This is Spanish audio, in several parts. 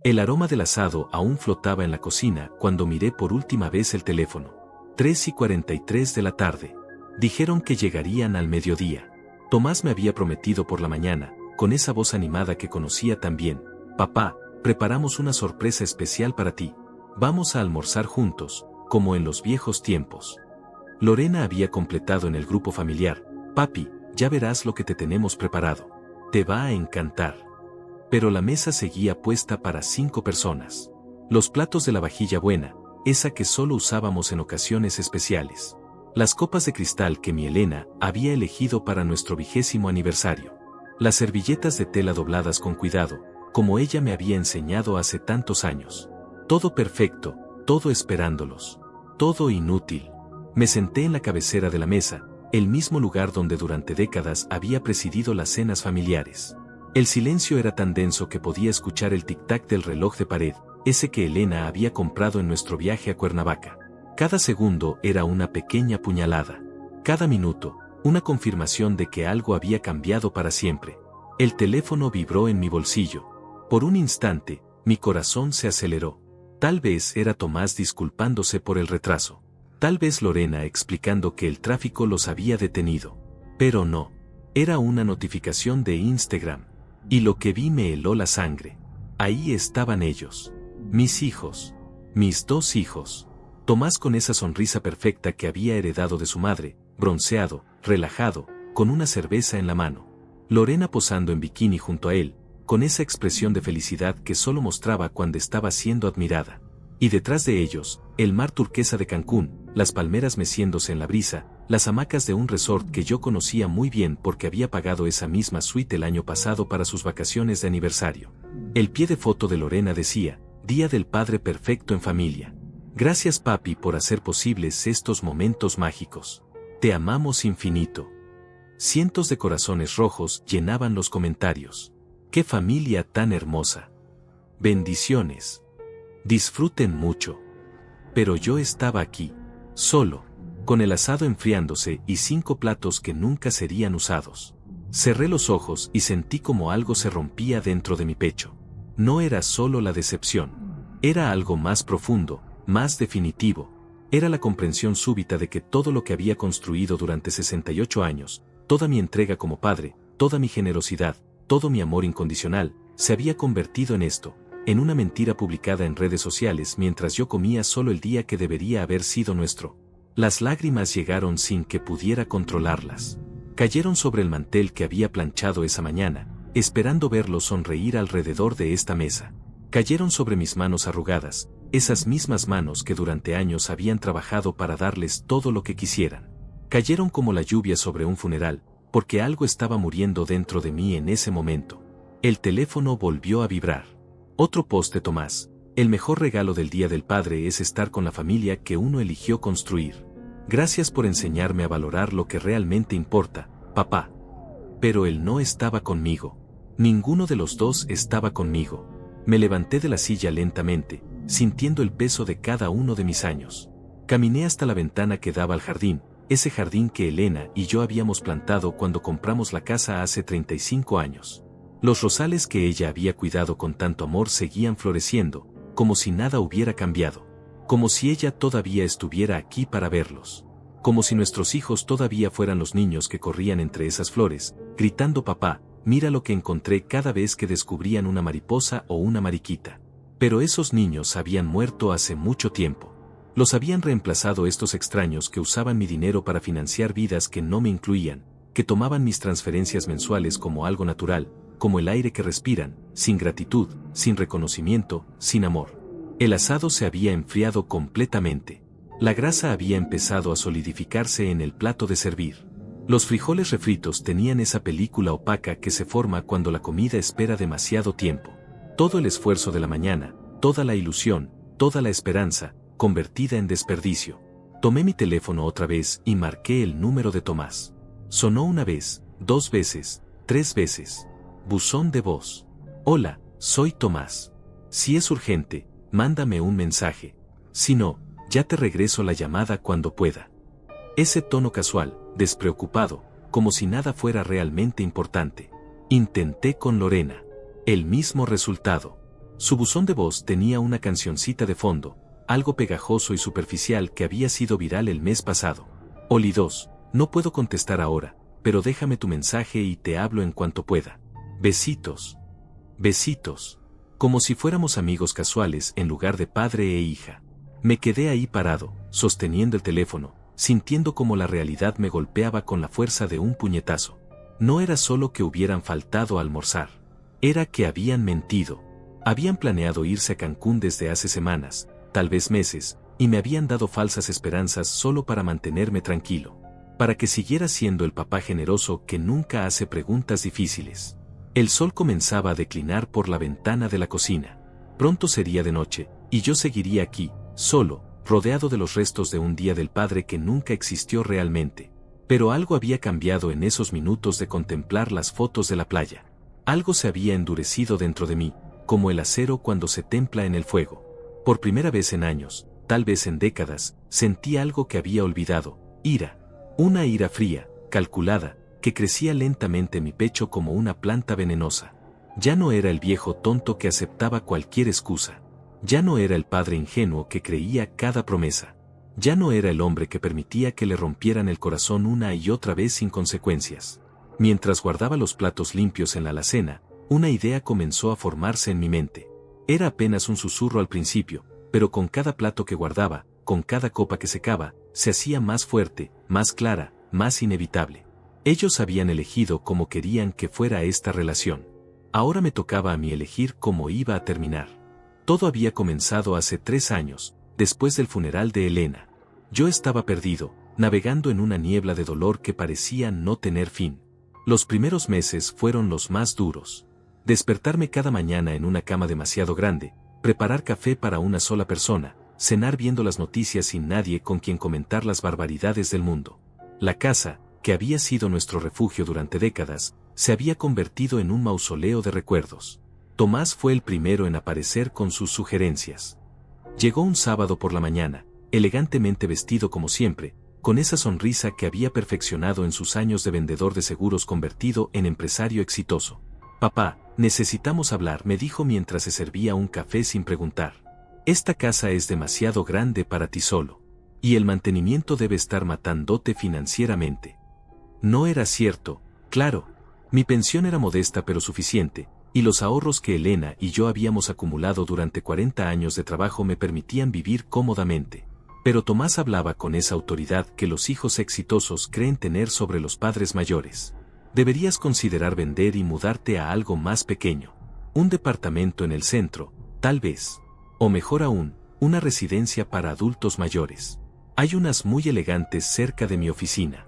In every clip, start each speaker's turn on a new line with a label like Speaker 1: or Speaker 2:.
Speaker 1: El aroma del asado aún flotaba en la cocina cuando miré por última vez el teléfono. 3:43 de la tarde. Dijeron que llegarían al mediodía. Tomás me había prometido por la mañana, con esa voz animada que conocía tan bien: papá, preparamos una sorpresa especial para ti. Vamos a almorzar juntos, como en los viejos tiempos. Lorena había completado en el grupo familiar: papi, ya verás lo que te tenemos preparado. Te va a encantar. Pero la mesa seguía puesta para 5 personas. Los platos de la vajilla buena, esa que solo usábamos en ocasiones especiales. Las copas de cristal que mi Elena había elegido para nuestro 20º aniversario. Las servilletas de tela dobladas con cuidado, como ella me había enseñado hace tantos años. Todo perfecto, todo esperándolos. Todo inútil. Me senté en la cabecera de la mesa, el mismo lugar donde durante décadas había presidido las cenas familiares. El silencio era tan denso que podía escuchar el tic-tac del reloj de pared, ese que Elena había comprado en nuestro viaje a Cuernavaca. Cada segundo era una pequeña puñalada. Cada minuto, una confirmación de que algo había cambiado para siempre. El teléfono vibró en mi bolsillo. Por un instante, mi corazón se aceleró. Tal vez era Tomás disculpándose por el retraso. Tal vez Lorena explicando que el tráfico los había detenido. Pero no. Era una notificación de Instagram. Y lo que vi me heló la sangre. Ahí estaban ellos. Mis hijos. Mis 2 hijos. Tomás con esa sonrisa perfecta que había heredado de su madre, bronceado, relajado, con una cerveza en la mano. Lorena posando en bikini junto a él, con esa expresión de felicidad que solo mostraba cuando estaba siendo admirada. Y detrás de ellos, el mar turquesa de Cancún, las palmeras meciéndose en la brisa, las hamacas de un resort que yo conocía muy bien porque había pagado esa misma suite el año pasado para sus vacaciones de aniversario. El pie de foto de Lorena decía: Día del Padre perfecto en familia. Gracias papi por hacer posibles estos momentos mágicos. Te amamos infinito. Cientos de corazones rojos llenaban los comentarios. ¡Qué familia tan hermosa! Bendiciones. Disfruten mucho. Pero yo estaba aquí, solo, con el asado enfriándose y 5 platos que nunca serían usados. Cerré los ojos y sentí como algo se rompía dentro de mi pecho. No era solo la decepción. Era algo más profundo, más definitivo. Era la comprensión súbita de que todo lo que había construido durante 68 años, toda mi entrega como padre, toda mi generosidad, todo mi amor incondicional, se había convertido en esto, en una mentira publicada en redes sociales mientras yo comía solo el día que debería haber sido nuestro. Las lágrimas llegaron sin que pudiera controlarlas. Cayeron sobre el mantel que había planchado esa mañana, esperando verlo sonreír alrededor de esta mesa. Cayeron sobre mis manos arrugadas, esas mismas manos que durante años habían trabajado para darles todo lo que quisieran. Cayeron como la lluvia sobre un funeral, porque algo estaba muriendo dentro de mí en ese momento. El teléfono volvió a vibrar. Otro post de Tomás: el mejor regalo del Día del Padre es estar con la familia que uno eligió construir. Gracias por enseñarme a valorar lo que realmente importa, papá. Pero él no estaba conmigo. Ninguno de los dos estaba conmigo. Me levanté de la silla lentamente, sintiendo el peso de cada uno de mis años. Caminé hasta la ventana que daba al jardín, ese jardín que Elena y yo habíamos plantado cuando compramos la casa hace 35 años. Los rosales que ella había cuidado con tanto amor seguían floreciendo, como si nada hubiera cambiado. Como si ella todavía estuviera aquí para verlos. Como si nuestros hijos todavía fueran los niños que corrían entre esas flores, gritando: papá, mira lo que encontré, cada vez que descubrían una mariposa o una mariquita. Pero esos niños habían muerto hace mucho tiempo. Los habían reemplazado estos extraños que usaban mi dinero para financiar vidas que no me incluían, que tomaban mis transferencias mensuales como algo natural, como el aire que respiran, sin gratitud, sin reconocimiento, sin amor. El asado se había enfriado completamente. La grasa había empezado a solidificarse en el plato de servir. Los frijoles refritos tenían esa película opaca que se forma cuando la comida espera demasiado tiempo. Todo el esfuerzo de la mañana, toda la ilusión, toda la esperanza, convertida en desperdicio. Tomé mi teléfono otra vez y marqué el número de Tomás. Sonó 1 vez, 2 veces, 3 veces. Buzón de voz. Hola, soy Tomás. Si es urgente, mándame un mensaje. Si no, ya te regreso la llamada cuando pueda. Ese tono casual, despreocupado, como si nada fuera realmente importante. Intenté con Lorena. El mismo resultado. Su buzón de voz tenía una cancioncita de fondo, algo pegajoso y superficial que había sido viral el mes pasado. Oli 2, no puedo contestar ahora, pero déjame tu mensaje y te hablo en cuanto pueda. Besitos. Besitos. Como si fuéramos amigos casuales en lugar de padre e hija. Me quedé ahí parado, sosteniendo el teléfono, sintiendo como la realidad me golpeaba con la fuerza de un puñetazo. No era solo que hubieran faltado a almorzar. Era que habían mentido. Habían planeado irse a Cancún desde hace semanas, tal vez meses, y me habían dado falsas esperanzas solo para mantenerme tranquilo. Para que siguiera siendo el papá generoso que nunca hace preguntas difíciles. El sol comenzaba a declinar por la ventana de la cocina. Pronto sería de noche, y yo seguiría aquí, solo, rodeado de los restos de un día del padre que nunca existió realmente. Pero algo había cambiado en esos minutos de contemplar las fotos de la playa. Algo se había endurecido dentro de mí, como el acero cuando se templa en el fuego. Por primera vez en años, tal vez en décadas, sentí algo que había olvidado, ira. Una ira fría, calculada, que crecía lentamente en mi pecho como una planta venenosa. Ya no era el viejo tonto que aceptaba cualquier excusa. Ya no era el padre ingenuo que creía cada promesa. Ya no era el hombre que permitía que le rompieran el corazón una y otra vez sin consecuencias. Mientras guardaba los platos limpios en la alacena, una idea comenzó a formarse en mi mente. Era apenas un susurro al principio, pero con cada plato que guardaba, con cada copa que secaba, se hacía más fuerte, más clara, más inevitable. Ellos habían elegido cómo querían que fuera esta relación. Ahora me tocaba a mí elegir cómo iba a terminar. Todo había comenzado hace 3 años, después del funeral de Elena. Yo estaba perdido, navegando en una niebla de dolor que parecía no tener fin. Los primeros meses fueron los más duros. Despertarme cada mañana en una cama demasiado grande, preparar café para una sola persona, cenar viendo las noticias sin nadie con quien comentar las barbaridades del mundo. La casa, que había sido nuestro refugio durante décadas, se había convertido en un mausoleo de recuerdos. Tomás fue el primero en aparecer con sus sugerencias. Llegó un sábado por la mañana, elegantemente vestido como siempre, con esa sonrisa que había perfeccionado en sus años de vendedor de seguros convertido en empresario exitoso. «Papá, necesitamos hablar», me dijo mientras se servía un café sin preguntar. «Esta casa es demasiado grande para ti solo. Y el mantenimiento debe estar matándote financieramente». No era cierto, claro. Mi pensión era modesta pero suficiente, y los ahorros que Elena y yo habíamos acumulado durante 40 años de trabajo me permitían vivir cómodamente. Pero Tomás hablaba con esa autoridad que los hijos exitosos creen tener sobre los padres mayores. «Deberías considerar vender y mudarte a algo más pequeño. Un departamento en el centro, tal vez. O mejor aún, una residencia para adultos mayores. Hay unas muy elegantes cerca de mi oficina».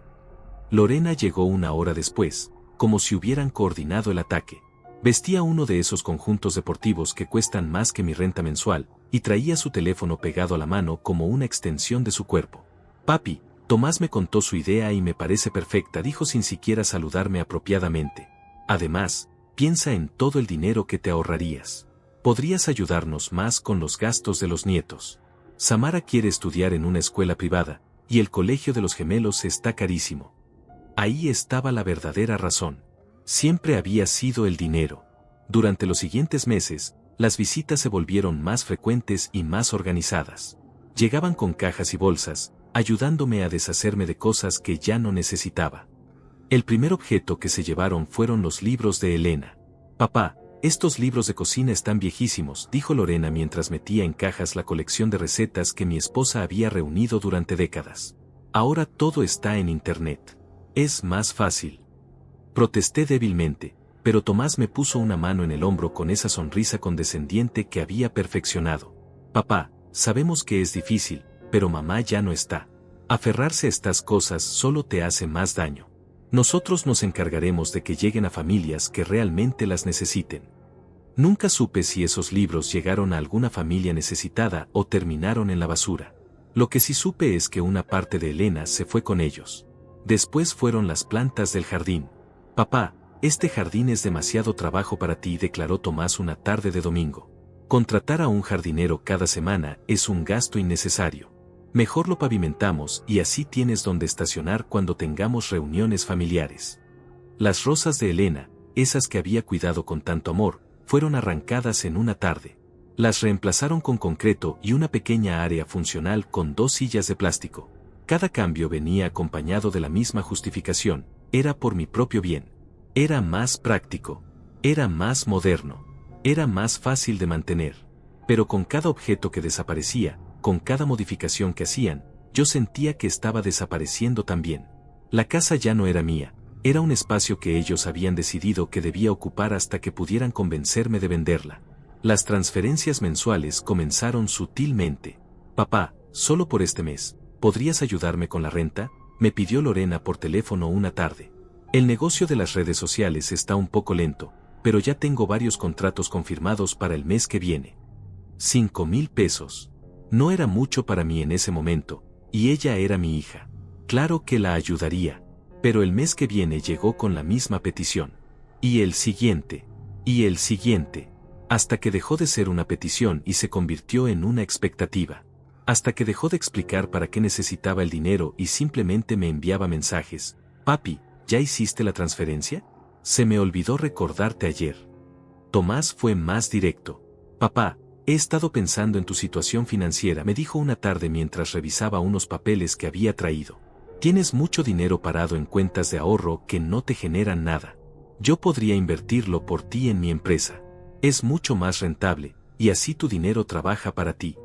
Speaker 1: Lorena llegó 1 hora después, como si hubieran coordinado el ataque. Vestía uno de esos conjuntos deportivos que cuestan más que mi renta mensual, y traía su teléfono pegado a la mano como una extensión de su cuerpo. «Papi, Tomás me contó su idea y me parece perfecta», dijo sin siquiera saludarme apropiadamente. «Además, piensa en todo el dinero que te ahorrarías. Podrías ayudarnos más con los gastos de los nietos. Samara quiere estudiar en una escuela privada, y el colegio de los gemelos está carísimo». Ahí estaba la verdadera razón. Siempre había sido el dinero. Durante los siguientes meses, las visitas se volvieron más frecuentes y más organizadas. Llegaban con cajas y bolsas, ayudándome a deshacerme de cosas que ya no necesitaba. El primer objeto que se llevaron fueron los libros de Elena. «Papá, estos libros de cocina están viejísimos», dijo Lorena mientras metía en cajas la colección de recetas que mi esposa había reunido durante décadas. «Ahora todo está en Internet. Es más fácil». Protesté débilmente, pero Tomás me puso una mano en el hombro con esa sonrisa condescendiente que había perfeccionado. «Papá, sabemos que es difícil, pero mamá ya no está. Aferrarse a estas cosas solo te hace más daño. Nosotros nos encargaremos de que lleguen a familias que realmente las necesiten». Nunca supe si esos libros llegaron a alguna familia necesitada o terminaron en la basura. Lo que sí supe es que una parte de Elena se fue con ellos. Después fueron las plantas del jardín. «Papá, este jardín es demasiado trabajo para ti», declaró Tomás una tarde de domingo. «Contratar a un jardinero cada semana es un gasto innecesario. Mejor lo pavimentamos y así tienes donde estacionar cuando tengamos reuniones familiares». Las rosas de Elena, esas que había cuidado con tanto amor, fueron arrancadas en una tarde. Las reemplazaron con concreto y una pequeña área funcional con 2 sillas de plástico. Cada cambio venía acompañado de la misma justificación: era por mi propio bien. Era más práctico. Era más moderno. Era más fácil de mantener. Pero con cada objeto que desaparecía, con cada modificación que hacían, yo sentía que estaba desapareciendo también. La casa ya no era mía, era un espacio que ellos habían decidido que debía ocupar hasta que pudieran convencerme de venderla. Las transferencias mensuales comenzaron sutilmente. Papá, solo por este mes, ¿podrías ayudarme con la renta?, me pidió Lorena por teléfono una tarde. El negocio de las redes sociales está un poco lento, pero ya tengo varios contratos confirmados para el mes que viene. 5,000 pesos. No era mucho para mí en ese momento, y ella era mi hija. Claro que la ayudaría. Pero el mes que viene llegó con la misma petición. Y el siguiente. Y el siguiente. Hasta que dejó de ser una petición y se convirtió en una expectativa. Hasta que dejó de explicar para qué necesitaba el dinero y simplemente me enviaba mensajes. Papi, ¿ya hiciste la transferencia? Se me olvidó recordarte ayer. Tomás fue más directo. Papá, he estado pensando en tu situación financiera, me dijo una tarde mientras revisaba unos papeles que había traído. Tienes mucho dinero parado en cuentas de ahorro que no te generan nada. Yo podría invertirlo por ti en mi empresa. Es mucho más rentable, y así tu dinero trabaja para ti.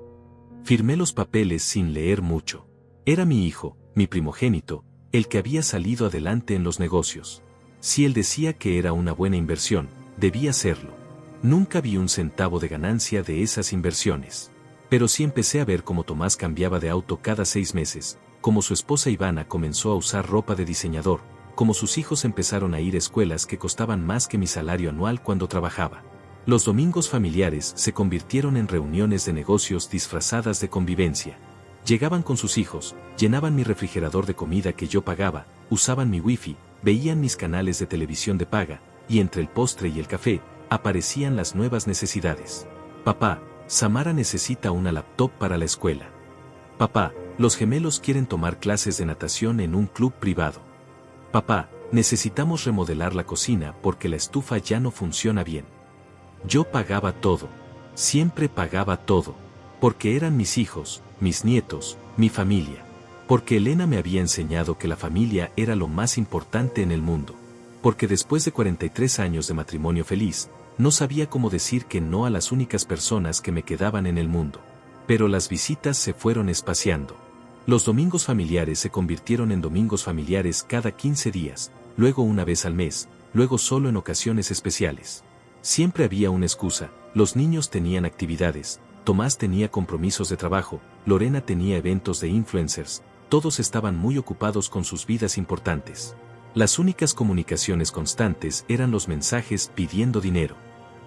Speaker 1: Firmé los papeles sin leer mucho. Era mi hijo, mi primogénito, el que había salido adelante en los negocios. Si él decía que era una buena inversión, debía serlo. Nunca vi un centavo de ganancia de esas inversiones. Pero sí empecé a ver cómo Tomás cambiaba de auto cada 6 meses, como su esposa Ivana comenzó a usar ropa de diseñador, como sus hijos empezaron a ir a escuelas que costaban más que mi salario anual cuando trabajaba. Los domingos familiares se convirtieron en reuniones de negocios disfrazadas de convivencia. Llegaban con sus hijos, llenaban mi refrigerador de comida que yo pagaba, usaban mi wifi, veían mis canales de televisión de paga, y entre el postre y el café, aparecían las nuevas necesidades. Papá, Samara necesita una laptop para la escuela. Papá, los gemelos quieren tomar clases de natación en un club privado. Papá, necesitamos remodelar la cocina porque la estufa ya no funciona bien. Yo pagaba todo. Siempre pagaba todo. Porque eran mis hijos, mis nietos, mi familia. Porque Elena me había enseñado que la familia era lo más importante en el mundo. Porque después de 43 años de matrimonio feliz, no sabía cómo decir que no a las únicas personas que me quedaban en el mundo. Pero las visitas se fueron espaciando. Los domingos familiares se convirtieron en domingos familiares cada 15 días, luego una vez al mes, luego solo en ocasiones especiales. Siempre había una excusa: los niños tenían actividades, Tomás tenía compromisos de trabajo, Lorena tenía eventos de influencers, todos estaban muy ocupados con sus vidas importantes. Las únicas comunicaciones constantes eran los mensajes pidiendo dinero.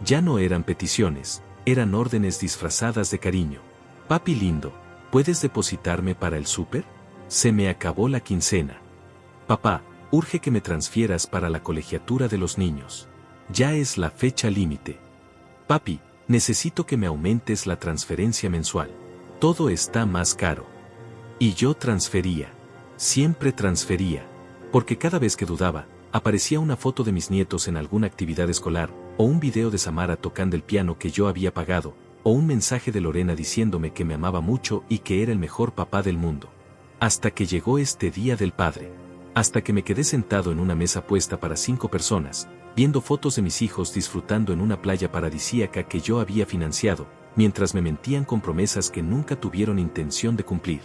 Speaker 1: Ya no eran peticiones, eran órdenes disfrazadas de cariño. Papi lindo, ¿puedes depositarme para el súper? Se me acabó la quincena. Papá, urge que me transfieras para la colegiatura de los niños. Ya es la fecha límite. Papi, necesito que me aumentes la transferencia mensual. Todo está más caro. Y yo transfería. Siempre transfería. Porque cada vez que dudaba, aparecía una foto de mis nietos en alguna actividad escolar, o un video de Samara tocando el piano que yo había pagado, o un mensaje de Lorena diciéndome que me amaba mucho y que era el mejor papá del mundo. Hasta que llegó este Día del Padre. Hasta que me quedé sentado en una mesa puesta para 5 personas, viendo fotos de mis hijos disfrutando en una playa paradisíaca que yo había financiado, mientras me mentían con promesas que nunca tuvieron intención de cumplir.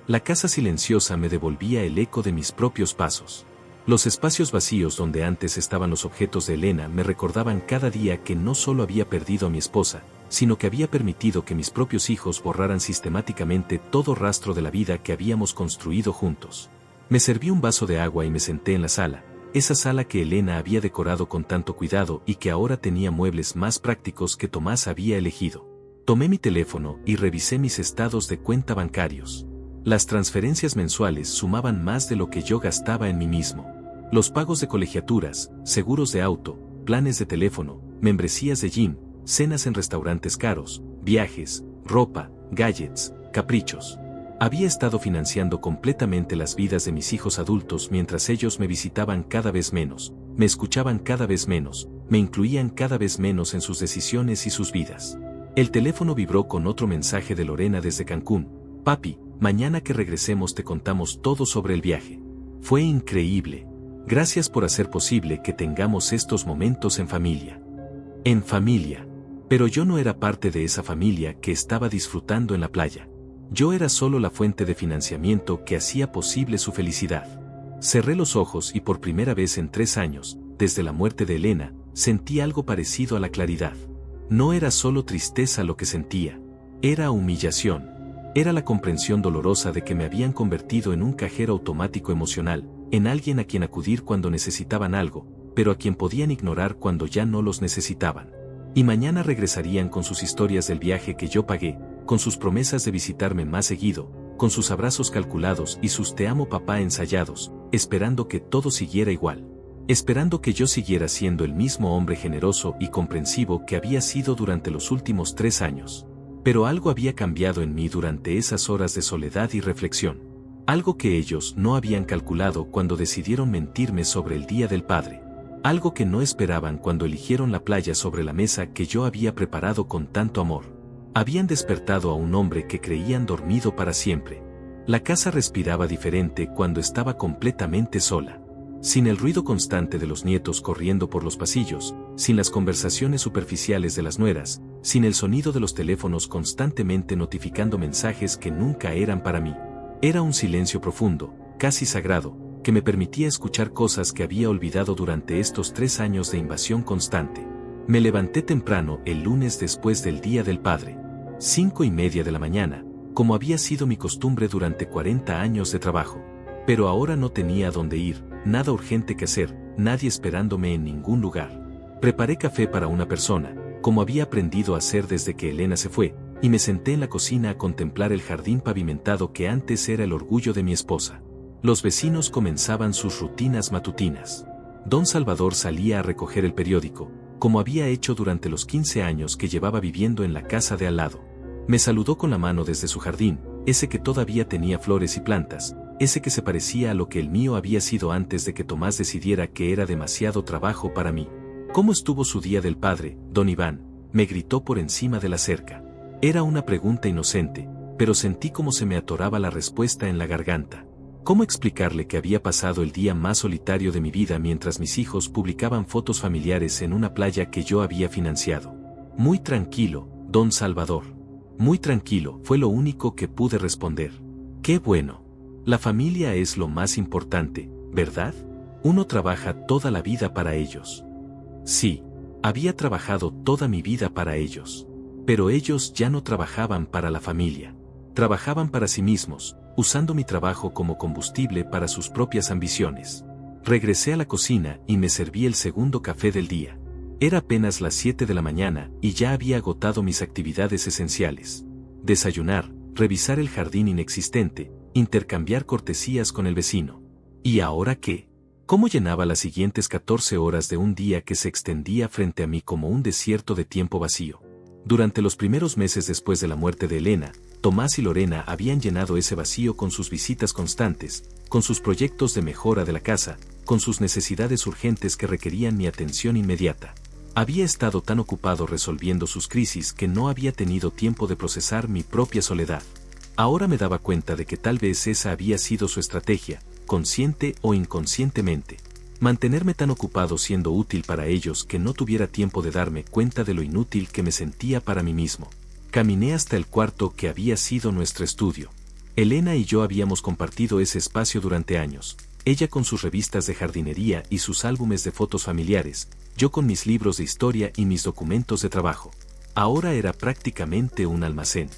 Speaker 1: La casa silenciosa me devolvía el eco de mis propios pasos. Los espacios vacíos donde antes estaban los objetos de Elena me recordaban cada día que no solo había perdido a mi esposa, sino que había permitido que mis propios hijos borraran sistemáticamente todo rastro de la vida que habíamos construido juntos. Me serví un vaso de agua y me senté en la sala, esa sala que Elena había decorado con tanto cuidado y que ahora tenía muebles más prácticos que Tomás había elegido. Tomé mi teléfono y revisé mis estados de cuenta bancarios. Las transferencias mensuales sumaban más de lo que yo gastaba en mí mismo. Los pagos de colegiaturas, seguros de auto, planes de teléfono, membresías de gym, cenas en restaurantes caros, viajes, ropa, gadgets, caprichos. Había estado financiando completamente las vidas de mis hijos adultos mientras ellos me visitaban cada vez menos, me escuchaban cada vez menos, me incluían cada vez menos en sus decisiones y sus vidas. El teléfono vibró con otro mensaje de Lorena desde Cancún. Papi, mañana que regresemos te contamos todo sobre el viaje. Fue increíble. Gracias por hacer posible que tengamos estos momentos en familia. En familia. Pero yo no era parte de esa familia que estaba disfrutando en la playa. Yo era solo la fuente de financiamiento que hacía posible su felicidad. Cerré los ojos y por primera vez en 3 años, desde la muerte de Elena, sentí algo parecido a la claridad. No era solo tristeza lo que sentía. Era humillación. Era la comprensión dolorosa de que me habían convertido en un cajero automático emocional, en alguien a quien acudir cuando necesitaban algo, pero a quien podían ignorar cuando ya no los necesitaban. Y mañana regresarían con sus historias del viaje que yo pagué, con sus promesas de visitarme más seguido, con sus abrazos calculados y sus te amo papá ensayados, esperando que todo siguiera igual. Esperando que yo siguiera siendo el mismo hombre generoso y comprensivo que había sido durante los últimos 3 años. Pero algo había cambiado en mí durante esas horas de soledad y reflexión. Algo que ellos no habían calculado cuando decidieron mentirme sobre el Día del Padre. Algo que no esperaban cuando eligieron la playa sobre la mesa que yo había preparado con tanto amor. Habían despertado a un hombre que creían dormido para siempre. La casa respiraba diferente cuando estaba completamente sola. Sin el ruido constante de los nietos corriendo por los pasillos, sin las conversaciones superficiales de las nueras, sin el sonido de los teléfonos constantemente notificando mensajes que nunca eran para mí. Era un silencio profundo, casi sagrado, que me permitía escuchar cosas que había olvidado durante estos 3 años de invasión constante. Me levanté temprano el lunes después del Día del Padre. 5:30 de la mañana, como había sido mi costumbre durante 40 años de trabajo. Pero ahora no tenía a dónde ir, nada urgente que hacer, nadie esperándome en ningún lugar. Preparé café para una persona, como había aprendido a hacer desde que Elena se fue, y me senté en la cocina a contemplar el jardín pavimentado que antes era el orgullo de mi esposa. Los vecinos comenzaban sus rutinas matutinas. Don Salvador salía a recoger el periódico, como había hecho durante los 15 años que llevaba viviendo en la casa de al lado. Me saludó con la mano desde su jardín, ese que todavía tenía flores y plantas, ese que se parecía a lo que el mío había sido antes de que Tomás decidiera que era demasiado trabajo para mí. ¿Cómo estuvo su Día del Padre, don Iván?, me gritó por encima de la cerca. Era una pregunta inocente, pero sentí como se me atoraba la respuesta en la garganta. ¿Cómo explicarle que había pasado el día más solitario de mi vida mientras mis hijos publicaban fotos familiares en una playa que yo había financiado? Muy tranquilo, don Salvador. Muy tranquilo, fue lo único que pude responder. ¡Qué bueno! La familia es lo más importante, ¿verdad? Uno trabaja toda la vida para ellos. Sí, había trabajado toda mi vida para ellos. Pero ellos ya no trabajaban para la familia. Trabajaban para sí mismos, usando mi trabajo como combustible para sus propias ambiciones. Regresé a la cocina y me serví el segundo café del día. Era apenas las 7 de la mañana y ya había agotado mis actividades esenciales. Desayunar, revisar el jardín inexistente, intercambiar cortesías con el vecino. ¿Y ahora qué? ¿Cómo llenaba las siguientes 14 horas de un día que se extendía frente a mí como un desierto de tiempo vacío? Durante los primeros meses después de la muerte de Elena, Tomás y Lorena habían llenado ese vacío con sus visitas constantes, con sus proyectos de mejora de la casa, con sus necesidades urgentes que requerían mi atención inmediata. Había estado tan ocupado resolviendo sus crisis que no había tenido tiempo de procesar mi propia soledad. Ahora me daba cuenta de que tal vez esa había sido su estrategia, consciente o inconscientemente. Mantenerme tan ocupado siendo útil para ellos que no tuviera tiempo de darme cuenta de lo inútil que me sentía para mí mismo. Caminé hasta el cuarto que había sido nuestro estudio. Elena y yo habíamos compartido ese espacio durante años, ella con sus revistas de jardinería y sus álbumes de fotos familiares, yo con mis libros de historia y mis documentos de trabajo. Ahora era prácticamente un almacén.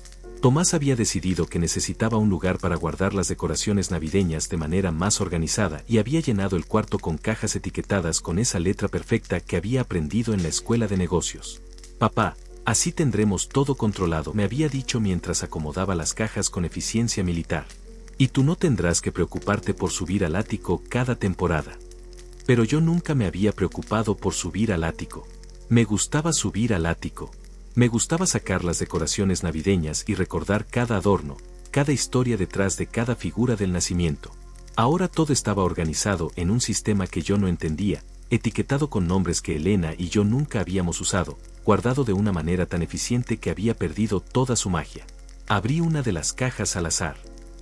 Speaker 1: Tomás había decidido que necesitaba un lugar para guardar las decoraciones navideñas de manera más organizada y había llenado el cuarto con cajas etiquetadas con esa letra perfecta que había aprendido en la escuela de negocios. Papá, así tendremos todo controlado, me había dicho mientras acomodaba las cajas con eficiencia militar. Y tú no tendrás que preocuparte por subir al ático cada temporada. Pero yo nunca me había preocupado por subir al ático. Me gustaba subir al ático. Me gustaba sacar las decoraciones navideñas y recordar cada adorno, cada historia detrás de cada figura del nacimiento. Ahora todo estaba organizado en un sistema que yo no entendía, etiquetado con nombres que Elena y yo nunca habíamos usado, guardado de una manera tan eficiente que había perdido toda su magia. Abrí una de las cajas al azar.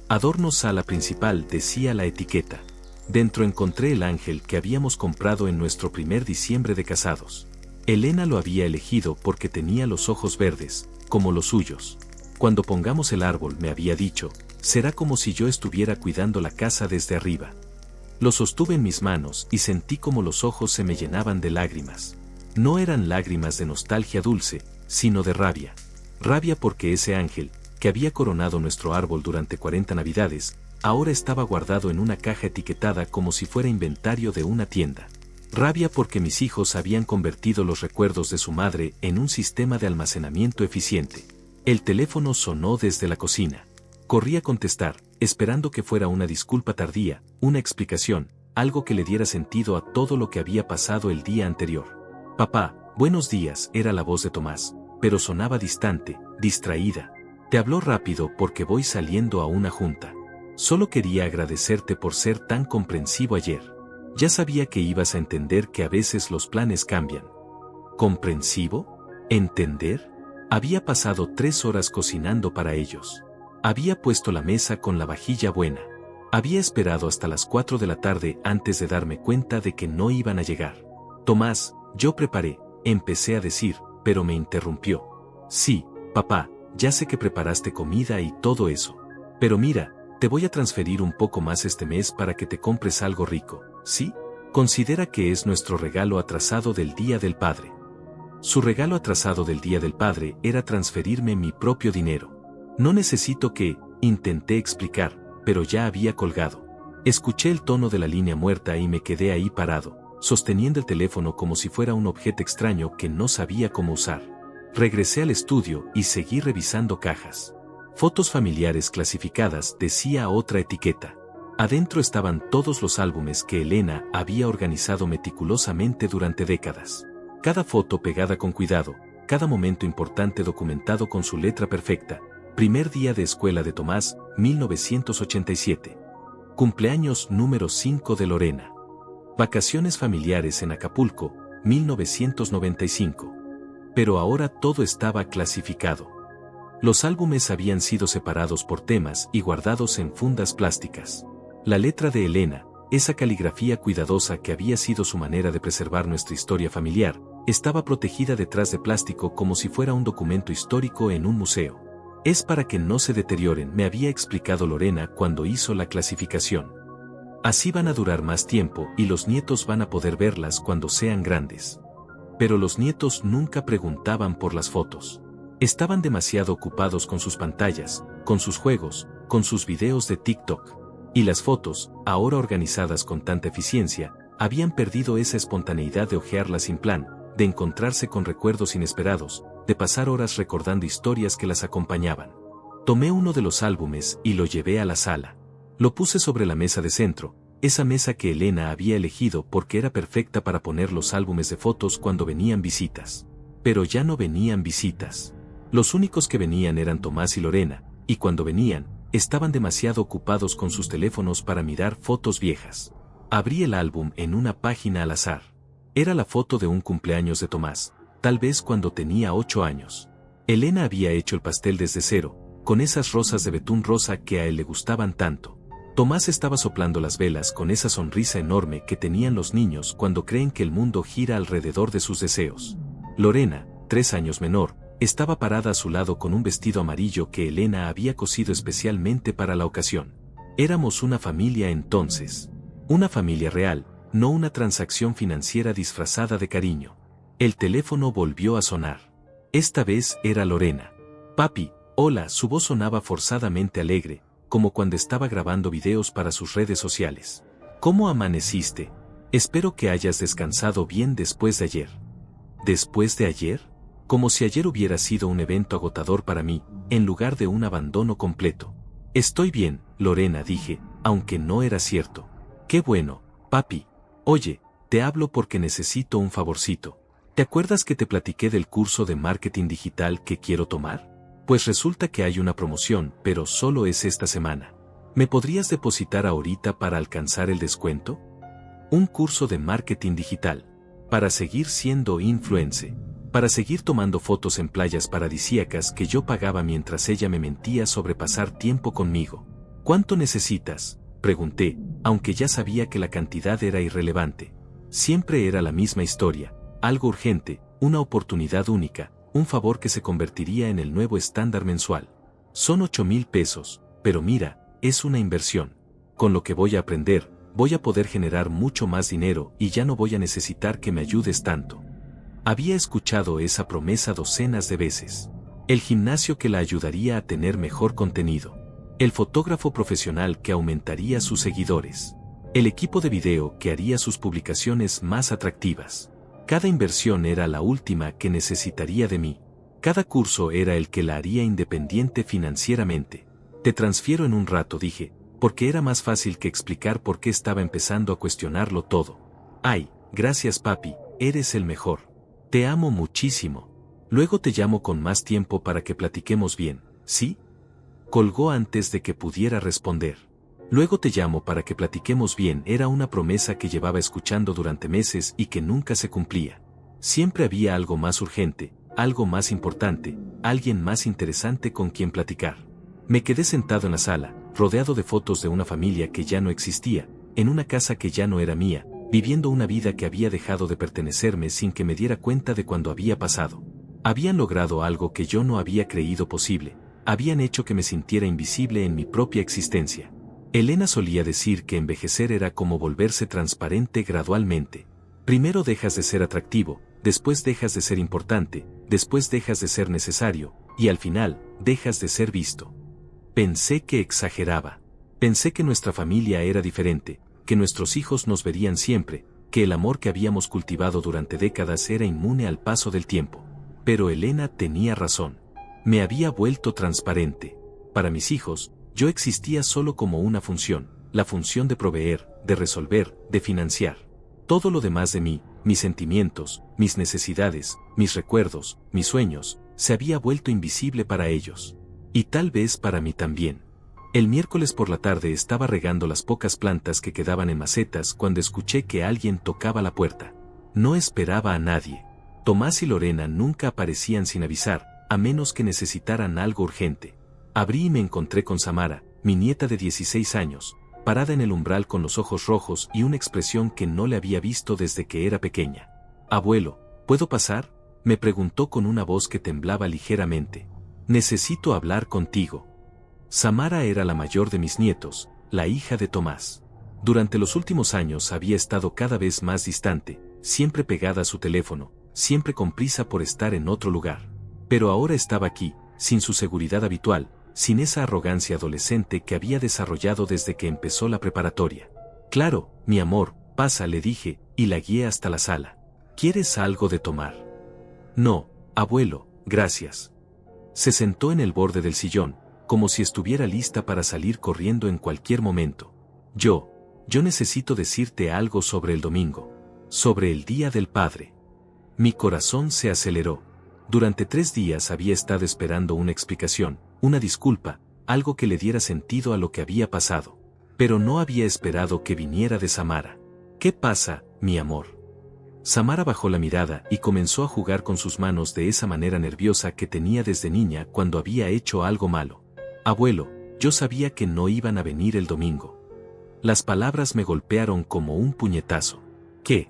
Speaker 1: Adorno sala principal, decía la etiqueta. Dentro encontré el ángel que habíamos comprado en nuestro primer diciembre de casados. Elena lo había elegido porque tenía los ojos verdes, como los suyos. Cuando pongamos el árbol, me había dicho, será como si yo estuviera cuidando la casa desde arriba. Lo sostuve en mis manos y sentí como los ojos se me llenaban de lágrimas. No eran lágrimas de nostalgia dulce, sino de rabia. Rabia porque ese ángel, que había coronado nuestro árbol durante 40 navidades, ahora estaba guardado en una caja etiquetada como si fuera inventario de una tienda. Rabia porque mis hijos habían convertido los recuerdos de su madre en un sistema de almacenamiento eficiente. El teléfono sonó desde la cocina. Corrí a contestar, esperando que fuera una disculpa tardía, una explicación, algo que le diera sentido a todo lo que había pasado el día anterior. Papá, buenos días, era la voz de Tomás, pero sonaba distante, distraída. Te habló rápido porque voy saliendo a una junta. Solo quería agradecerte por ser tan comprensivo ayer. Ya sabía que ibas a entender que a veces los planes cambian. ¿Comprensivo? ¿Entender? Había pasado 3 horas cocinando para ellos. Había puesto la mesa con la vajilla buena. Había esperado hasta las 4 de la tarde antes de darme cuenta de que no iban a llegar. Tomás, yo preparé, empecé a decir, pero me interrumpió. Sí, papá, ya sé que preparaste comida y todo eso. Pero mira, te voy a transferir un poco más este mes para que te compres algo rico, ¿sí? Considera que es nuestro regalo atrasado del Día del Padre. Su regalo atrasado del Día del Padre era transferirme mi propio dinero. No necesito que, intenté explicar, pero ya había colgado. Escuché el tono de la línea muerta y me quedé ahí parado, sosteniendo el teléfono como si fuera un objeto extraño que no sabía cómo usar. Regresé al estudio y seguí revisando cajas. Fotos familiares clasificadas, decía otra etiqueta. Adentro estaban todos los álbumes que Elena había organizado meticulosamente durante décadas. Cada foto pegada con cuidado, cada momento importante documentado con su letra perfecta. Primer día de escuela de Tomás, 1987. Cumpleaños número 5 de Lorena. Vacaciones familiares en Acapulco, 1995. Pero ahora todo estaba clasificado. Los álbumes habían sido separados por temas y guardados en fundas plásticas. La letra de Elena, esa caligrafía cuidadosa que había sido su manera de preservar nuestra historia familiar, estaba protegida detrás de plástico como si fuera un documento histórico en un museo. Es para que no se deterioren, me había explicado Lorena cuando hizo la clasificación. Así van a durar más tiempo y los nietos van a poder verlas cuando sean grandes. Pero los nietos nunca preguntaban por las fotos. Estaban demasiado ocupados con sus pantallas, con sus juegos, con sus videos de TikTok. Y las fotos, ahora organizadas con tanta eficiencia, habían perdido esa espontaneidad de hojearlas sin plan, de encontrarse con recuerdos inesperados, de pasar horas recordando historias que las acompañaban. Tomé uno de los álbumes y lo llevé a la sala. Lo puse sobre la mesa de centro, esa mesa que Elena había elegido porque era perfecta para poner los álbumes de fotos cuando venían visitas. Pero ya no venían visitas. Los únicos que venían eran Tomás y Lorena, y cuando venían, estaban demasiado ocupados con sus teléfonos para mirar fotos viejas. Abrí el álbum en una página al azar. Era la foto de un cumpleaños de Tomás, tal vez cuando tenía 8 años. Elena había hecho el pastel desde cero, con esas rosas de betún rosa que a él le gustaban tanto. Tomás estaba soplando las velas con esa sonrisa enorme que tenían los niños cuando creen que el mundo gira alrededor de sus deseos. Lorena, 3 años menor, estaba parada a su lado con un vestido amarillo que Elena había cosido especialmente para la ocasión. Éramos una familia entonces. Una familia real, no una transacción financiera disfrazada de cariño. El teléfono volvió a sonar. Esta vez era Lorena. Papi, hola, su voz sonaba forzadamente alegre, como cuando estaba grabando videos para sus redes sociales. ¿Cómo amaneciste? Espero que hayas descansado bien después de ayer. ¿Después de ayer? Como si ayer hubiera sido un evento agotador para mí, en lugar de un abandono completo. Estoy bien, Lorena, dije, aunque no era cierto. Qué bueno, papi. Oye, te hablo porque necesito un favorcito. ¿Te acuerdas que te platiqué del curso de marketing digital que quiero tomar? Pues resulta que hay una promoción, pero solo es esta semana. ¿Me podrías depositar ahorita para alcanzar el descuento? Un curso de marketing digital. Para seguir siendo influencer. para seguir tomando fotos en playas paradisíacas que yo pagaba mientras ella me mentía sobre pasar tiempo conmigo. ¿Cuánto necesitas?, pregunté, aunque ya sabía que la cantidad era irrelevante. Siempre era la misma historia, algo urgente, una oportunidad única, un favor que se convertiría en el nuevo estándar mensual. Son 8,000 pesos, pero mira, es una inversión. Con lo que voy a aprender, voy a poder generar mucho más dinero y ya no voy a necesitar que me ayudes tanto. Había escuchado esa promesa docenas de veces. El gimnasio que la ayudaría a tener mejor contenido. El fotógrafo profesional que aumentaría sus seguidores. El equipo de video que haría sus publicaciones más atractivas. Cada inversión era la última que necesitaría de mí. Cada curso era el que la haría independiente financieramente. Te transfiero en un rato, dije, porque era más fácil que explicar por qué estaba empezando a cuestionarlo todo. Ay, gracias papi, eres el mejor. Te amo muchísimo. Luego te llamo con más tiempo para que platiquemos bien, ¿sí? Colgó antes de que pudiera responder. Luego te llamo para que platiquemos bien era una promesa que llevaba escuchando durante meses y que nunca se cumplía. Siempre había algo más urgente, algo más importante, alguien más interesante con quien platicar. Me quedé sentado en la sala, rodeado de fotos de una familia que ya no existía, en una casa que ya no era mía, viviendo una vida que había dejado de pertenecerme sin que me diera cuenta de cuando había pasado. Habían logrado algo que yo no había creído posible, habían hecho que me sintiera invisible en mi propia existencia. Elena solía decir que envejecer era como volverse transparente gradualmente. Primero dejas de ser atractivo, después dejas de ser importante, después dejas de ser necesario, y al final, dejas de ser visto. Pensé que exageraba. Pensé que nuestra familia era diferente, que nuestros hijos nos verían siempre, que el amor que habíamos cultivado durante décadas era inmune al paso del tiempo. Pero Elena tenía razón. Me había vuelto transparente. Para mis hijos, yo existía solo como una función, la función de proveer, de resolver, de financiar. Todo lo demás de mí, mis sentimientos, mis necesidades, mis recuerdos, mis sueños, se había vuelto invisible para ellos. Y tal vez para mí también. El miércoles por la tarde estaba regando las pocas plantas que quedaban en macetas cuando escuché que alguien tocaba la puerta. No esperaba a nadie. Tomás y Lorena nunca aparecían sin avisar, a menos que necesitaran algo urgente. Abrí y me encontré con Samara, mi nieta de 16 años, parada en el umbral con los ojos rojos y una expresión que no le había visto desde que era pequeña. «Abuelo, ¿puedo pasar?», me preguntó con una voz que temblaba ligeramente. «Necesito hablar contigo». Samara era la mayor de mis nietos, la hija de Tomás. Durante los últimos años había estado cada vez más distante, siempre pegada a su teléfono, siempre con prisa por estar en otro lugar. Pero ahora estaba aquí, sin su seguridad habitual, sin esa arrogancia adolescente que había desarrollado desde que empezó la preparatoria. «Claro, mi amor, pasa», le dije, y la guié hasta la sala. «¿Quieres algo de tomar?» «No, abuelo, gracias». Se sentó en el borde del sillón, como si estuviera lista para salir corriendo en cualquier momento. Yo necesito decirte algo sobre el domingo. Sobre el Día del Padre». Mi corazón se aceleró. Durante 3 días había estado esperando una explicación, una disculpa, algo que le diera sentido a lo que había pasado. Pero no había esperado que viniera de Samara. «¿Qué pasa, mi amor?». Samara bajó la mirada y comenzó a jugar con sus manos de esa manera nerviosa que tenía desde niña cuando había hecho algo malo. «Abuelo, yo sabía que no iban a venir el domingo». Las palabras me golpearon como un puñetazo. ¿Qué?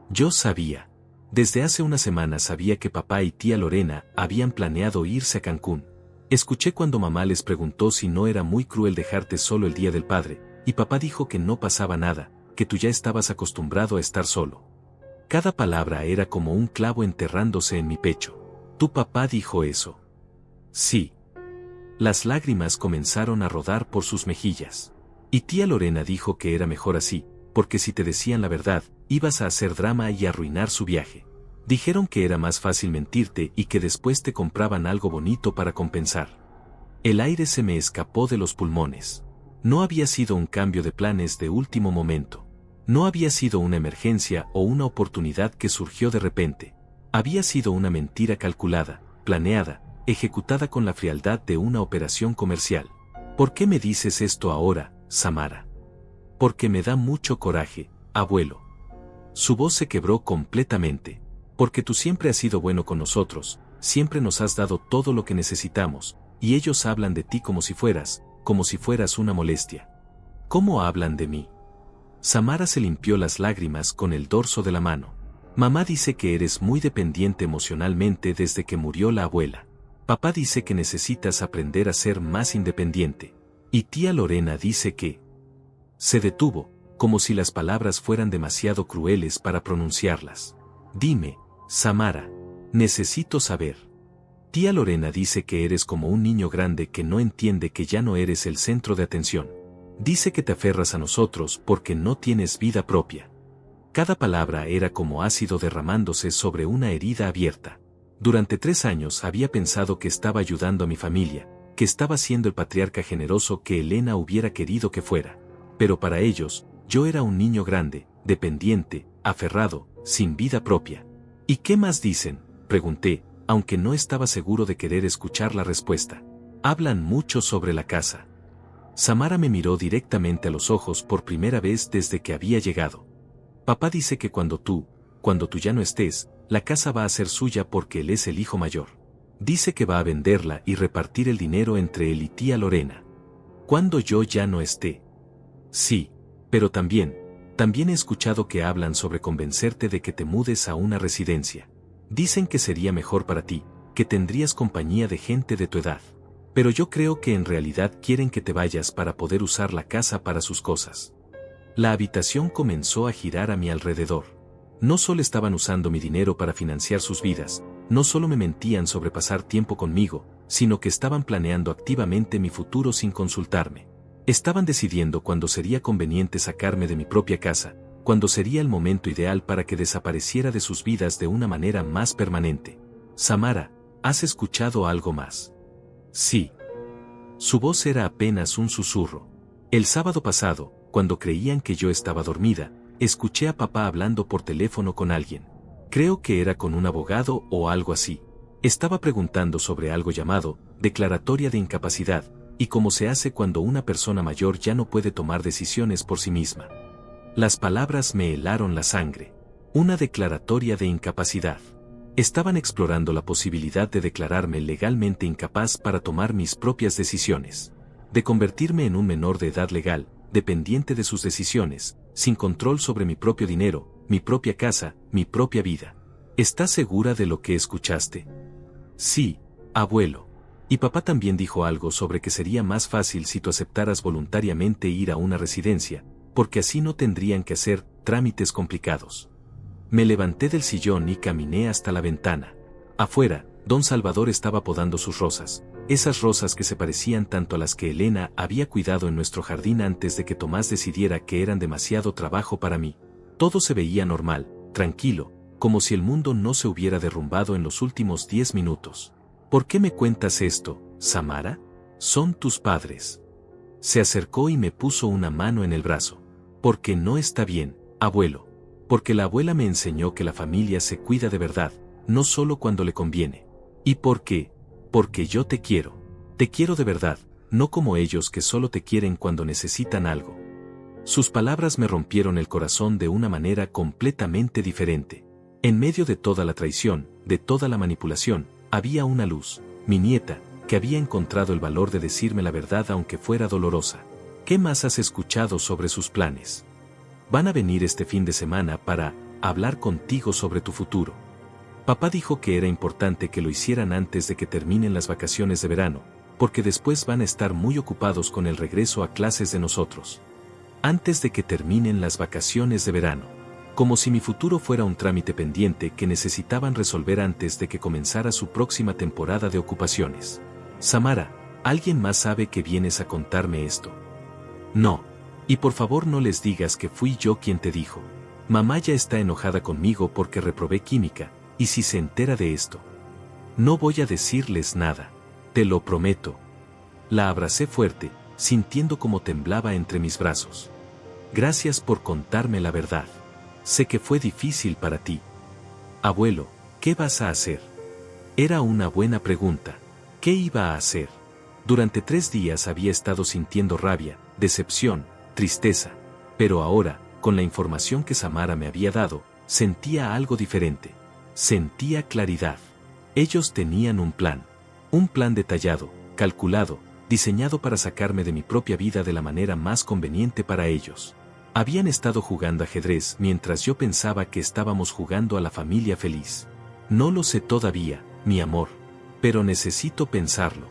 Speaker 1: Yo sabía. Desde hace una semana sabía que papá y tía Lorena habían planeado irse a Cancún. Escuché cuando mamá les preguntó si no era muy cruel dejarte solo el Día del Padre, y papá dijo que no pasaba nada, que tú ya estabas acostumbrado a estar solo. Cada palabra era como un clavo enterrándose en mi pecho. ¿Tu papá dijo eso? Sí. Las lágrimas comenzaron a rodar por sus mejillas. Y tía Lorena dijo que era mejor así, porque si te decían la verdad, ibas a hacer drama y arruinar su viaje. Dijeron que era más fácil mentirte y que después te compraban algo bonito para compensar. El aire se me escapó de los pulmones. No había sido un cambio de planes de último momento. No había sido una emergencia o una oportunidad que surgió de repente. Había sido una mentira calculada, planeada, ejecutada con la frialdad de una operación comercial. ¿Por qué me dices esto ahora, Samara? Porque me da mucho coraje, abuelo. Su voz se quebró completamente. Porque tú siempre has sido bueno con nosotros, siempre nos has dado todo lo que necesitamos, y ellos hablan de ti como si fueras una molestia. ¿Cómo hablan de mí? Samara se limpió las lágrimas con el dorso de la mano. Mamá dice que eres muy dependiente emocionalmente desde que murió la abuela. Papá dice que necesitas aprender a ser más independiente. Y tía Lorena dice que... Se detuvo, como si las palabras fueran demasiado crueles para pronunciarlas. Dime, Samara, necesito saber. Tía Lorena dice que eres como un niño grande que no entiende que ya no eres el centro de atención. Dice que te aferras a nosotros porque no tienes vida propia. Cada palabra era como ácido derramándose sobre una herida abierta. Durante 3 años había pensado que estaba ayudando a mi familia, que estaba siendo el patriarca generoso que Elena hubiera querido que fuera. Pero para ellos, yo era un niño grande, dependiente, aferrado, sin vida propia. ¿Y qué más dicen?, pregunté, aunque no estaba seguro de querer escuchar la respuesta. Hablan mucho sobre la casa. Samara me miró directamente a los ojos por primera vez desde que había llegado. Papá dice que cuando tú ya no estés, la casa va a ser suya porque él es el hijo mayor. Dice que va a venderla y repartir el dinero entre él y tía Lorena. Cuando yo ya no esté. Sí, pero también he escuchado que hablan sobre convencerte de que te mudes a una residencia. Dicen que sería mejor para ti, que tendrías compañía de gente de tu edad. Pero yo creo que en realidad quieren que te vayas para poder usar la casa para sus cosas. La habitación comenzó a girar a mi alrededor. No solo estaban usando mi dinero para financiar sus vidas, no solo me mentían sobre pasar tiempo conmigo, sino que estaban planeando activamente mi futuro sin consultarme. Estaban decidiendo cuándo sería conveniente sacarme de mi propia casa, cuándo sería el momento ideal para que desapareciera de sus vidas de una manera más permanente. Samara, ¿has escuchado algo más? Sí. Su voz era apenas un susurro. El sábado pasado, cuando creían que yo estaba dormida, escuché a papá hablando por teléfono con alguien. Creo que era con un abogado o algo así. Estaba preguntando sobre algo llamado declaratoria de incapacidad, y cómo se hace cuando una persona mayor ya no puede tomar decisiones por sí misma. Las palabras me helaron la sangre. Una declaratoria de incapacidad. Estaban explorando la posibilidad de declararme legalmente incapaz para tomar mis propias decisiones. De convertirme en un menor de edad legal, dependiente de sus decisiones, sin control sobre mi propio dinero, mi propia casa, mi propia vida. ¿Estás segura de lo que escuchaste? Sí, abuelo. Y papá también dijo algo sobre que sería más fácil si tú aceptaras voluntariamente ir a una residencia, porque así no tendrían que hacer trámites complicados. Me levanté del sillón y caminé hasta la ventana. Afuera, don Salvador estaba podando sus rosas, esas rosas que se parecían tanto a las que Elena había cuidado en nuestro jardín antes de que Tomás decidiera que eran demasiado trabajo para mí. Todo se veía normal, tranquilo, como si el mundo no se hubiera derrumbado en los últimos 10 minutos. ¿Por qué me cuentas esto, Samara? Son tus padres. Se acercó y me puso una mano en el brazo. Porque no está bien, abuelo. Porque la abuela me enseñó que la familia se cuida de verdad, no solo cuando le conviene. ¿Y por qué? Porque yo te quiero. Te quiero de verdad, no como ellos que solo te quieren cuando necesitan algo. Sus palabras me rompieron el corazón de una manera completamente diferente. En medio de toda la traición, de toda la manipulación, había una luz, mi nieta, que había encontrado el valor de decirme la verdad aunque fuera dolorosa. ¿Qué más has escuchado sobre sus planes? Van a venir este fin de semana para hablar contigo sobre tu futuro. Papá dijo que era importante que lo hicieran antes de que terminen las vacaciones de verano, porque después van a estar muy ocupados con el regreso a clases de nosotros. Antes de que terminen las vacaciones de verano. Como si mi futuro fuera un trámite pendiente que necesitaban resolver antes de que comenzara su próxima temporada de ocupaciones. Samara, ¿alguien más sabe que vienes a contarme esto? No. Y por favor no les digas que fui yo quien te dijo. Mamá ya está enojada conmigo porque reprobé química, y si se entera de esto. No voy a decirles nada. Te lo prometo. La abracé fuerte, sintiendo cómo temblaba entre mis brazos. Gracias por contarme la verdad. Sé que fue difícil para ti. Abuelo, ¿qué vas a hacer? Era una buena pregunta. ¿Qué iba a hacer? Durante 3 días había estado sintiendo rabia, decepción, tristeza, pero ahora, con la información que Samara me había dado, sentía algo diferente. Sentía claridad. Ellos tenían un plan detallado, calculado, diseñado para sacarme de mi propia vida de la manera más conveniente para ellos. Habían estado jugando ajedrez mientras yo pensaba que estábamos jugando a la familia feliz. No lo sé todavía, mi amor, pero necesito pensarlo.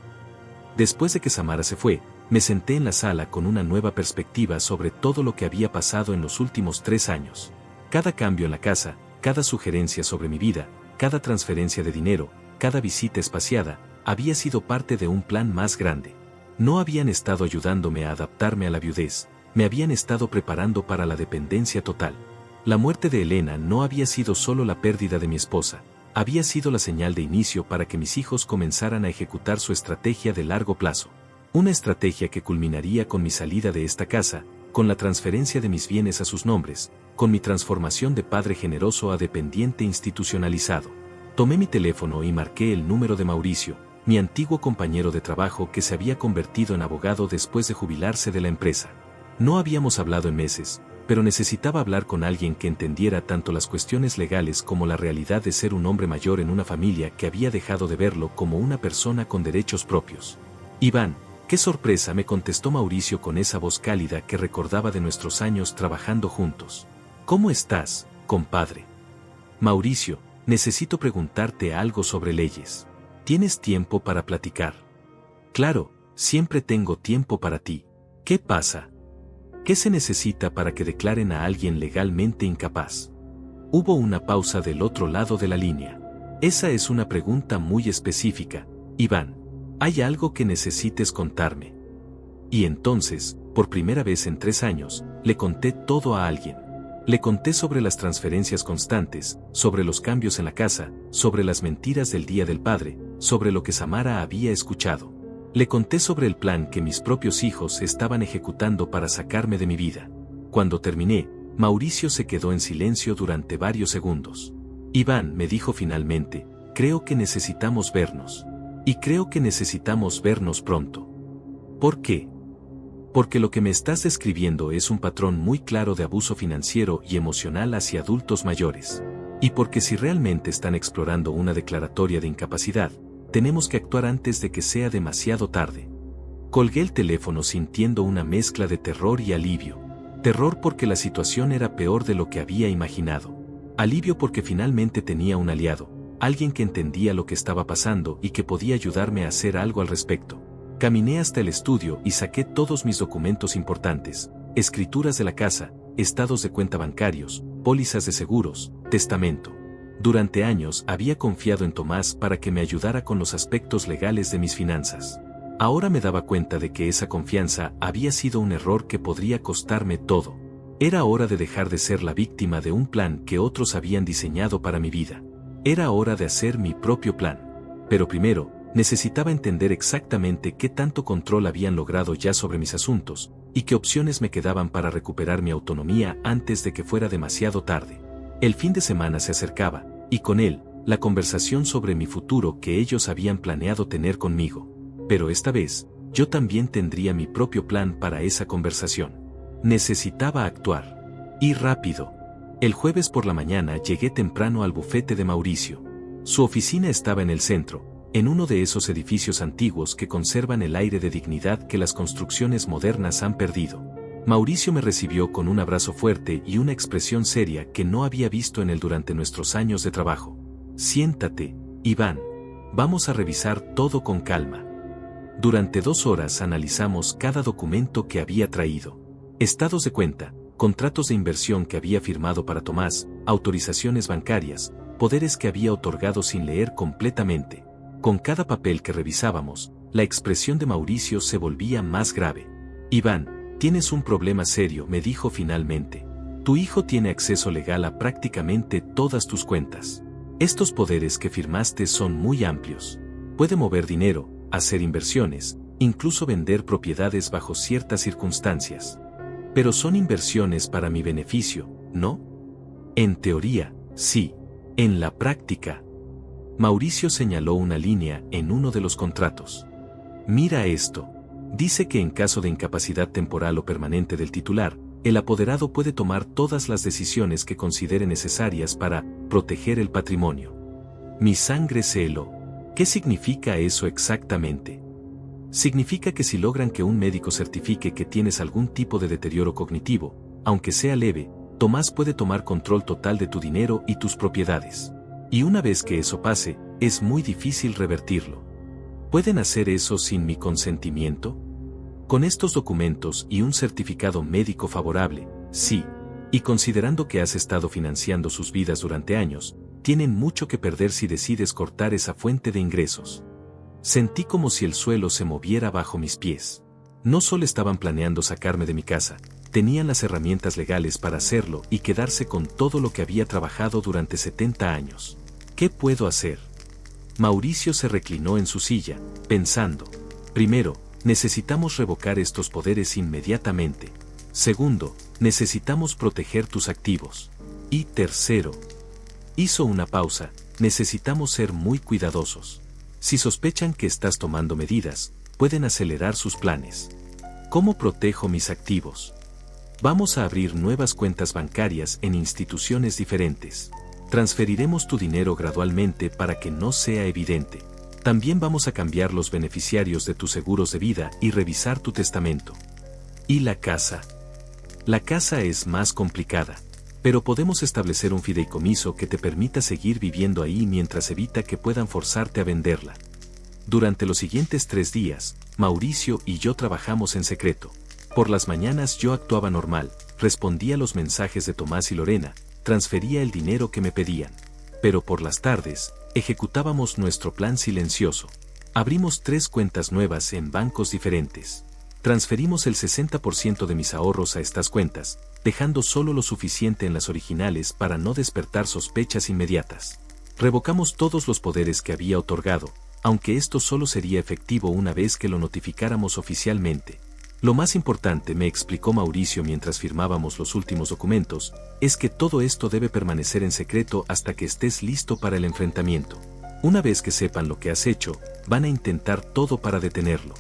Speaker 1: Después de que Samara se fue, me senté en la sala con una nueva perspectiva sobre todo lo que había pasado en los últimos 3 años. Cada cambio en la casa, cada sugerencia sobre mi vida, cada transferencia de dinero, cada visita espaciada, había sido parte de un plan más grande. No habían estado ayudándome a adaptarme a la viudez, me habían estado preparando para la dependencia total. La muerte de Elena no había sido solo la pérdida de mi esposa, había sido la señal de inicio para que mis hijos comenzaran a ejecutar su estrategia de largo plazo. Una estrategia que culminaría con mi salida de esta casa, con la transferencia de mis bienes a sus nombres, con mi transformación de padre generoso a dependiente institucionalizado. Tomé mi teléfono y marqué el número de Mauricio, mi antiguo compañero de trabajo que se había convertido en abogado después de jubilarse de la empresa. No habíamos hablado en meses, pero necesitaba hablar con alguien que entendiera tanto las cuestiones legales como la realidad de ser un hombre mayor en una familia que había dejado de verlo como una persona con derechos propios. Iván, qué sorpresa, me contestó Mauricio con esa voz cálida que recordaba de nuestros años trabajando juntos. ¿Cómo estás, compadre? Mauricio, necesito preguntarte algo sobre leyes. ¿Tienes tiempo para platicar? Claro, siempre tengo tiempo para ti. ¿Qué pasa? ¿Qué se necesita para que declaren a alguien legalmente incapaz? Hubo una pausa del otro lado de la línea. Esa es una pregunta muy específica, Iván. ¿Hay algo que necesites contarme? Y entonces, por primera vez en 3 años, le conté todo a alguien. Le conté sobre las transferencias constantes, sobre los cambios en la casa, sobre las mentiras del Día del Padre, sobre lo que Samara había escuchado. Le conté sobre el plan que mis propios hijos estaban ejecutando para sacarme de mi vida. Cuando terminé, Mauricio se quedó en silencio durante varios segundos. Iván, me dijo finalmente, creo que necesitamos vernos. Y creo que necesitamos vernos pronto. ¿Por qué? Porque lo que me estás describiendo es un patrón muy claro de abuso financiero y emocional hacia adultos mayores. Y porque si realmente están explorando una declaratoria de incapacidad, tenemos que actuar antes de que sea demasiado tarde. Colgué el teléfono sintiendo una mezcla de terror y alivio. Terror porque la situación era peor de lo que había imaginado. Alivio porque finalmente tenía un aliado, alguien que entendía lo que estaba pasando y que podía ayudarme a hacer algo al respecto. Caminé hasta el estudio y saqué todos mis documentos importantes, escrituras de la casa, estados de cuenta bancarios, pólizas de seguros, testamento. Durante años había confiado en Tomás para que me ayudara con los aspectos legales de mis finanzas. Ahora me daba cuenta de que esa confianza había sido un error que podría costarme todo. Era hora de dejar de ser la víctima de un plan que otros habían diseñado para mi vida. Era hora de hacer mi propio plan. Pero primero, necesitaba entender exactamente qué tanto control habían logrado ya sobre mis asuntos, y qué opciones me quedaban para recuperar mi autonomía antes de que fuera demasiado tarde. El fin de semana se acercaba, y con él, la conversación sobre mi futuro que ellos habían planeado tener conmigo. Pero esta vez, yo también tendría mi propio plan para esa conversación. Necesitaba actuar. Y rápido. El jueves por la mañana llegué temprano al bufete de Mauricio. Su oficina estaba en el centro, en uno de esos edificios antiguos que conservan el aire de dignidad que las construcciones modernas han perdido. Mauricio me recibió con un abrazo fuerte y una expresión seria que no había visto en él durante nuestros años de trabajo. Siéntate, Iván. Vamos a revisar todo con calma. Durante 2 horas analizamos cada documento que había traído. Estados de cuenta, contratos de inversión que había firmado para Tomás, autorizaciones bancarias, poderes que había otorgado sin leer completamente. Con cada papel que revisábamos, la expresión de Mauricio se volvía más grave. Iván, tienes un problema serio, me dijo finalmente. Tu hijo tiene acceso legal a prácticamente todas tus cuentas. Estos poderes que firmaste son muy amplios. Puede mover dinero, hacer inversiones, incluso vender propiedades bajo ciertas circunstancias. Pero son inversiones para mi beneficio, ¿no? En teoría, sí. En la práctica. Mauricio señaló una línea en uno de los contratos. Mira esto. Dice que en caso de incapacidad temporal o permanente del titular, el apoderado puede tomar todas las decisiones que considere necesarias para proteger el patrimonio. Mi sangre se heló. ¿Qué significa eso exactamente? Significa que si logran que un médico certifique que tienes algún tipo de deterioro cognitivo, aunque sea leve, Tomás puede tomar control total de tu dinero y tus propiedades. Y una vez que eso pase, es muy difícil revertirlo. ¿Pueden hacer eso sin mi consentimiento? Con estos documentos y un certificado médico favorable, sí. Y considerando que has estado financiando sus vidas durante años, tienen mucho que perder si decides cortar esa fuente de ingresos. Sentí como si el suelo se moviera bajo mis pies. No solo estaban planeando sacarme de mi casa, tenían las herramientas legales para hacerlo y quedarse con todo lo que había trabajado durante 70 años. ¿Qué puedo hacer? Mauricio se reclinó en su silla, pensando. Primero, necesitamos revocar estos poderes inmediatamente. Segundo, necesitamos proteger tus activos. Y tercero, hizo una pausa, necesitamos ser muy cuidadosos. Si sospechan que estás tomando medidas, pueden acelerar sus planes. ¿Cómo protejo mis activos? Vamos a abrir nuevas cuentas bancarias en instituciones diferentes. Transferiremos tu dinero gradualmente para que no sea evidente. También vamos a cambiar los beneficiarios de tus seguros de vida y revisar tu testamento. ¿Y la casa? La casa es más complicada, pero podemos establecer un fideicomiso que te permita seguir viviendo ahí mientras evita que puedan forzarte a venderla. Durante los siguientes 3 días, Mauricio y yo trabajamos en secreto. Por las mañanas yo actuaba normal, respondía a los mensajes de Tomás y Lorena, transfería el dinero que me pedían. Pero por las tardes, ejecutábamos nuestro plan silencioso. Abrimos 3 cuentas nuevas en bancos diferentes. Transferimos el 60% de mis ahorros a estas cuentas, dejando solo lo suficiente en las originales para no despertar sospechas inmediatas. Revocamos todos los poderes que había otorgado, aunque esto solo sería efectivo una vez que lo notificáramos oficialmente. Lo más importante, me explicó Mauricio mientras firmábamos los últimos documentos, es que todo esto debe permanecer en secreto hasta que estés listo para el enfrentamiento. Una vez que sepan lo que has hecho, van a intentar todo para detenerlo.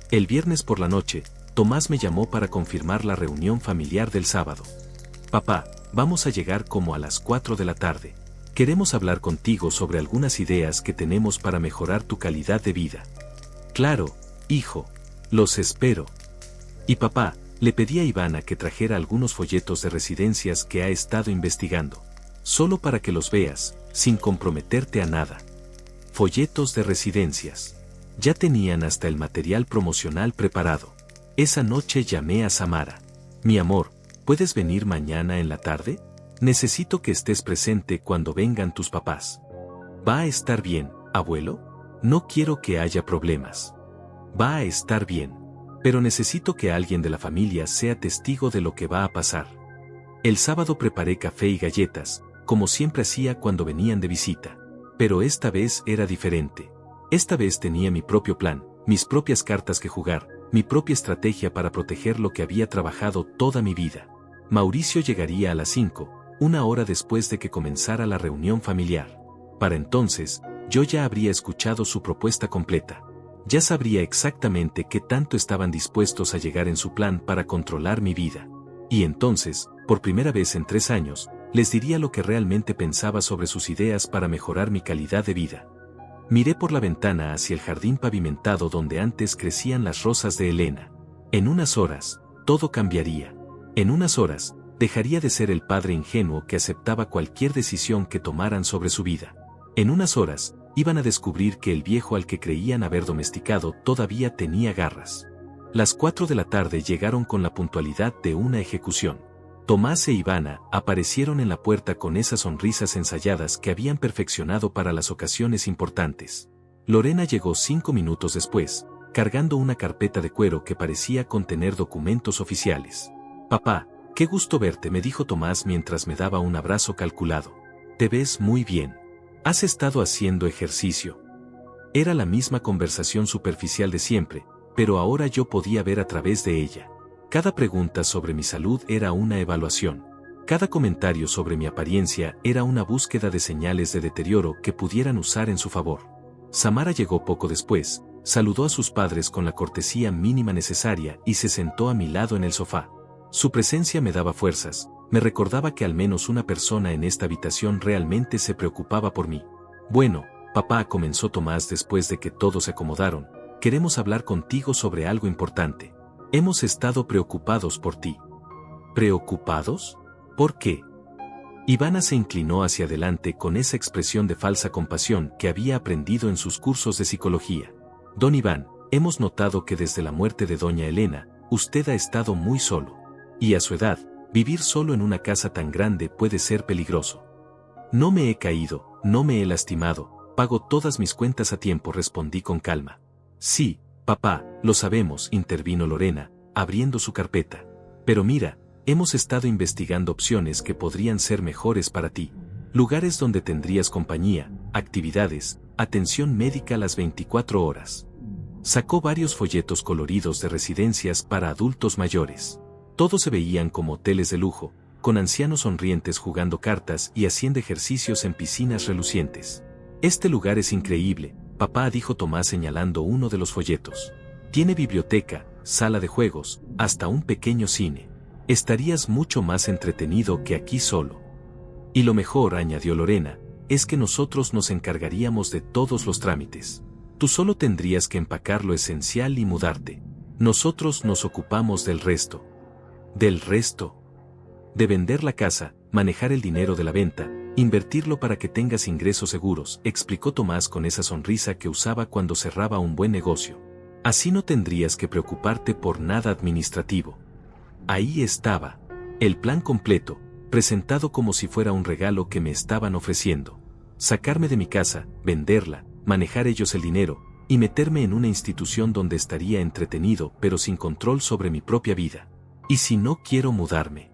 Speaker 1: El viernes por la noche, Tomás me llamó para confirmar la reunión familiar del sábado. Papá, vamos a llegar como a las 4 de la tarde. Queremos hablar contigo sobre algunas ideas que tenemos para mejorar tu calidad de vida. Claro, hijo. Los espero. Y papá, le pedí a Ivana que trajera algunos folletos de residencias que ha estado investigando. Solo para que los veas, sin comprometerte a nada. Folletos de residencias. Ya tenían hasta el material promocional preparado. Esa noche llamé a Samara. Mi amor, ¿puedes venir mañana en la tarde? Necesito que estés presente cuando vengan tus papás. ¿Va a estar bien, abuelo? No quiero que haya problemas. Va a estar bien. Pero necesito que alguien de la familia sea testigo de lo que va a pasar. El sábado preparé café y galletas, como siempre hacía cuando venían de visita. Pero esta vez era diferente. Esta vez tenía mi propio plan, mis propias cartas que jugar, mi propia estrategia para proteger lo que había trabajado toda mi vida. Mauricio llegaría a las 5, una hora después de que comenzara la reunión familiar. Para entonces, yo ya habría escuchado su propuesta completa. Ya sabría exactamente qué tanto estaban dispuestos a llegar en su plan para controlar mi vida. Y entonces, por primera vez en 3 años, les diría lo que realmente pensaba sobre sus ideas para mejorar mi calidad de vida. Miré por la ventana hacia el jardín pavimentado donde antes crecían las rosas de Elena. En unas horas, todo cambiaría. En unas horas, dejaría de ser el padre ingenuo que aceptaba cualquier decisión que tomaran sobre su vida. En unas horas, iban a descubrir que el viejo al que creían haber domesticado todavía tenía garras. Las 4 de la tarde llegaron con la puntualidad de una ejecución. Tomás e Ivana aparecieron en la puerta con esas sonrisas ensayadas que habían perfeccionado para las ocasiones importantes. Lorena llegó 5 minutos después, cargando una carpeta de cuero que parecía contener documentos oficiales. Papá, qué gusto verte, me dijo Tomás mientras me daba un abrazo calculado. Te ves muy bien. ¿Has estado haciendo ejercicio? Era la misma conversación superficial de siempre, pero ahora yo podía ver a través de ella. Cada pregunta sobre mi salud era una evaluación. Cada comentario sobre mi apariencia era una búsqueda de señales de deterioro que pudieran usar en su favor. Samara llegó poco después, saludó a sus padres con la cortesía mínima necesaria y se sentó a mi lado en el sofá. Su presencia me daba fuerzas, me recordaba que al menos una persona en esta habitación realmente se preocupaba por mí. Bueno, papá, comenzó Tomás después de que todos se acomodaron, queremos hablar contigo sobre algo importante. Hemos estado preocupados por ti. ¿Preocupados? ¿Por qué? Ivana se inclinó hacia adelante con esa expresión de falsa compasión que había aprendido en sus cursos de psicología. Don Iván, hemos notado que desde la muerte de doña Elena, usted ha estado muy solo. Y a su edad, vivir solo en una casa tan grande puede ser peligroso. No me he caído, no me he lastimado, pago todas mis cuentas a tiempo, respondí con calma. Sí, papá, lo sabemos, intervino Lorena, abriendo su carpeta. Pero mira, hemos estado investigando opciones que podrían ser mejores para ti. Lugares donde tendrías compañía, actividades, atención médica las 24 horas. Sacó varios folletos coloridos de residencias para adultos mayores. Todos se veían como hoteles de lujo, con ancianos sonrientes jugando cartas y haciendo ejercicios en piscinas relucientes. Este lugar es increíble, papá, dijo Tomás señalando uno de los folletos. Tiene biblioteca, sala de juegos, hasta un pequeño cine. Estarías mucho más entretenido que aquí solo. Y lo mejor, añadió Lorena, es que nosotros nos encargaríamos de todos los trámites. Tú solo tendrías que empacar lo esencial y mudarte. Nosotros nos ocupamos del resto. ¿Del resto? De vender la casa, manejar el dinero de la venta, invertirlo para que tengas ingresos seguros, explicó Tomás con esa sonrisa que usaba cuando cerraba un buen negocio. Así no tendrías que preocuparte por nada administrativo. Ahí estaba, el plan completo, presentado como si fuera un regalo que me estaban ofreciendo. Sacarme de mi casa, venderla, manejar ellos el dinero, y meterme en una institución donde estaría entretenido pero sin control sobre mi propia vida. ¿Y si no quiero mudarme?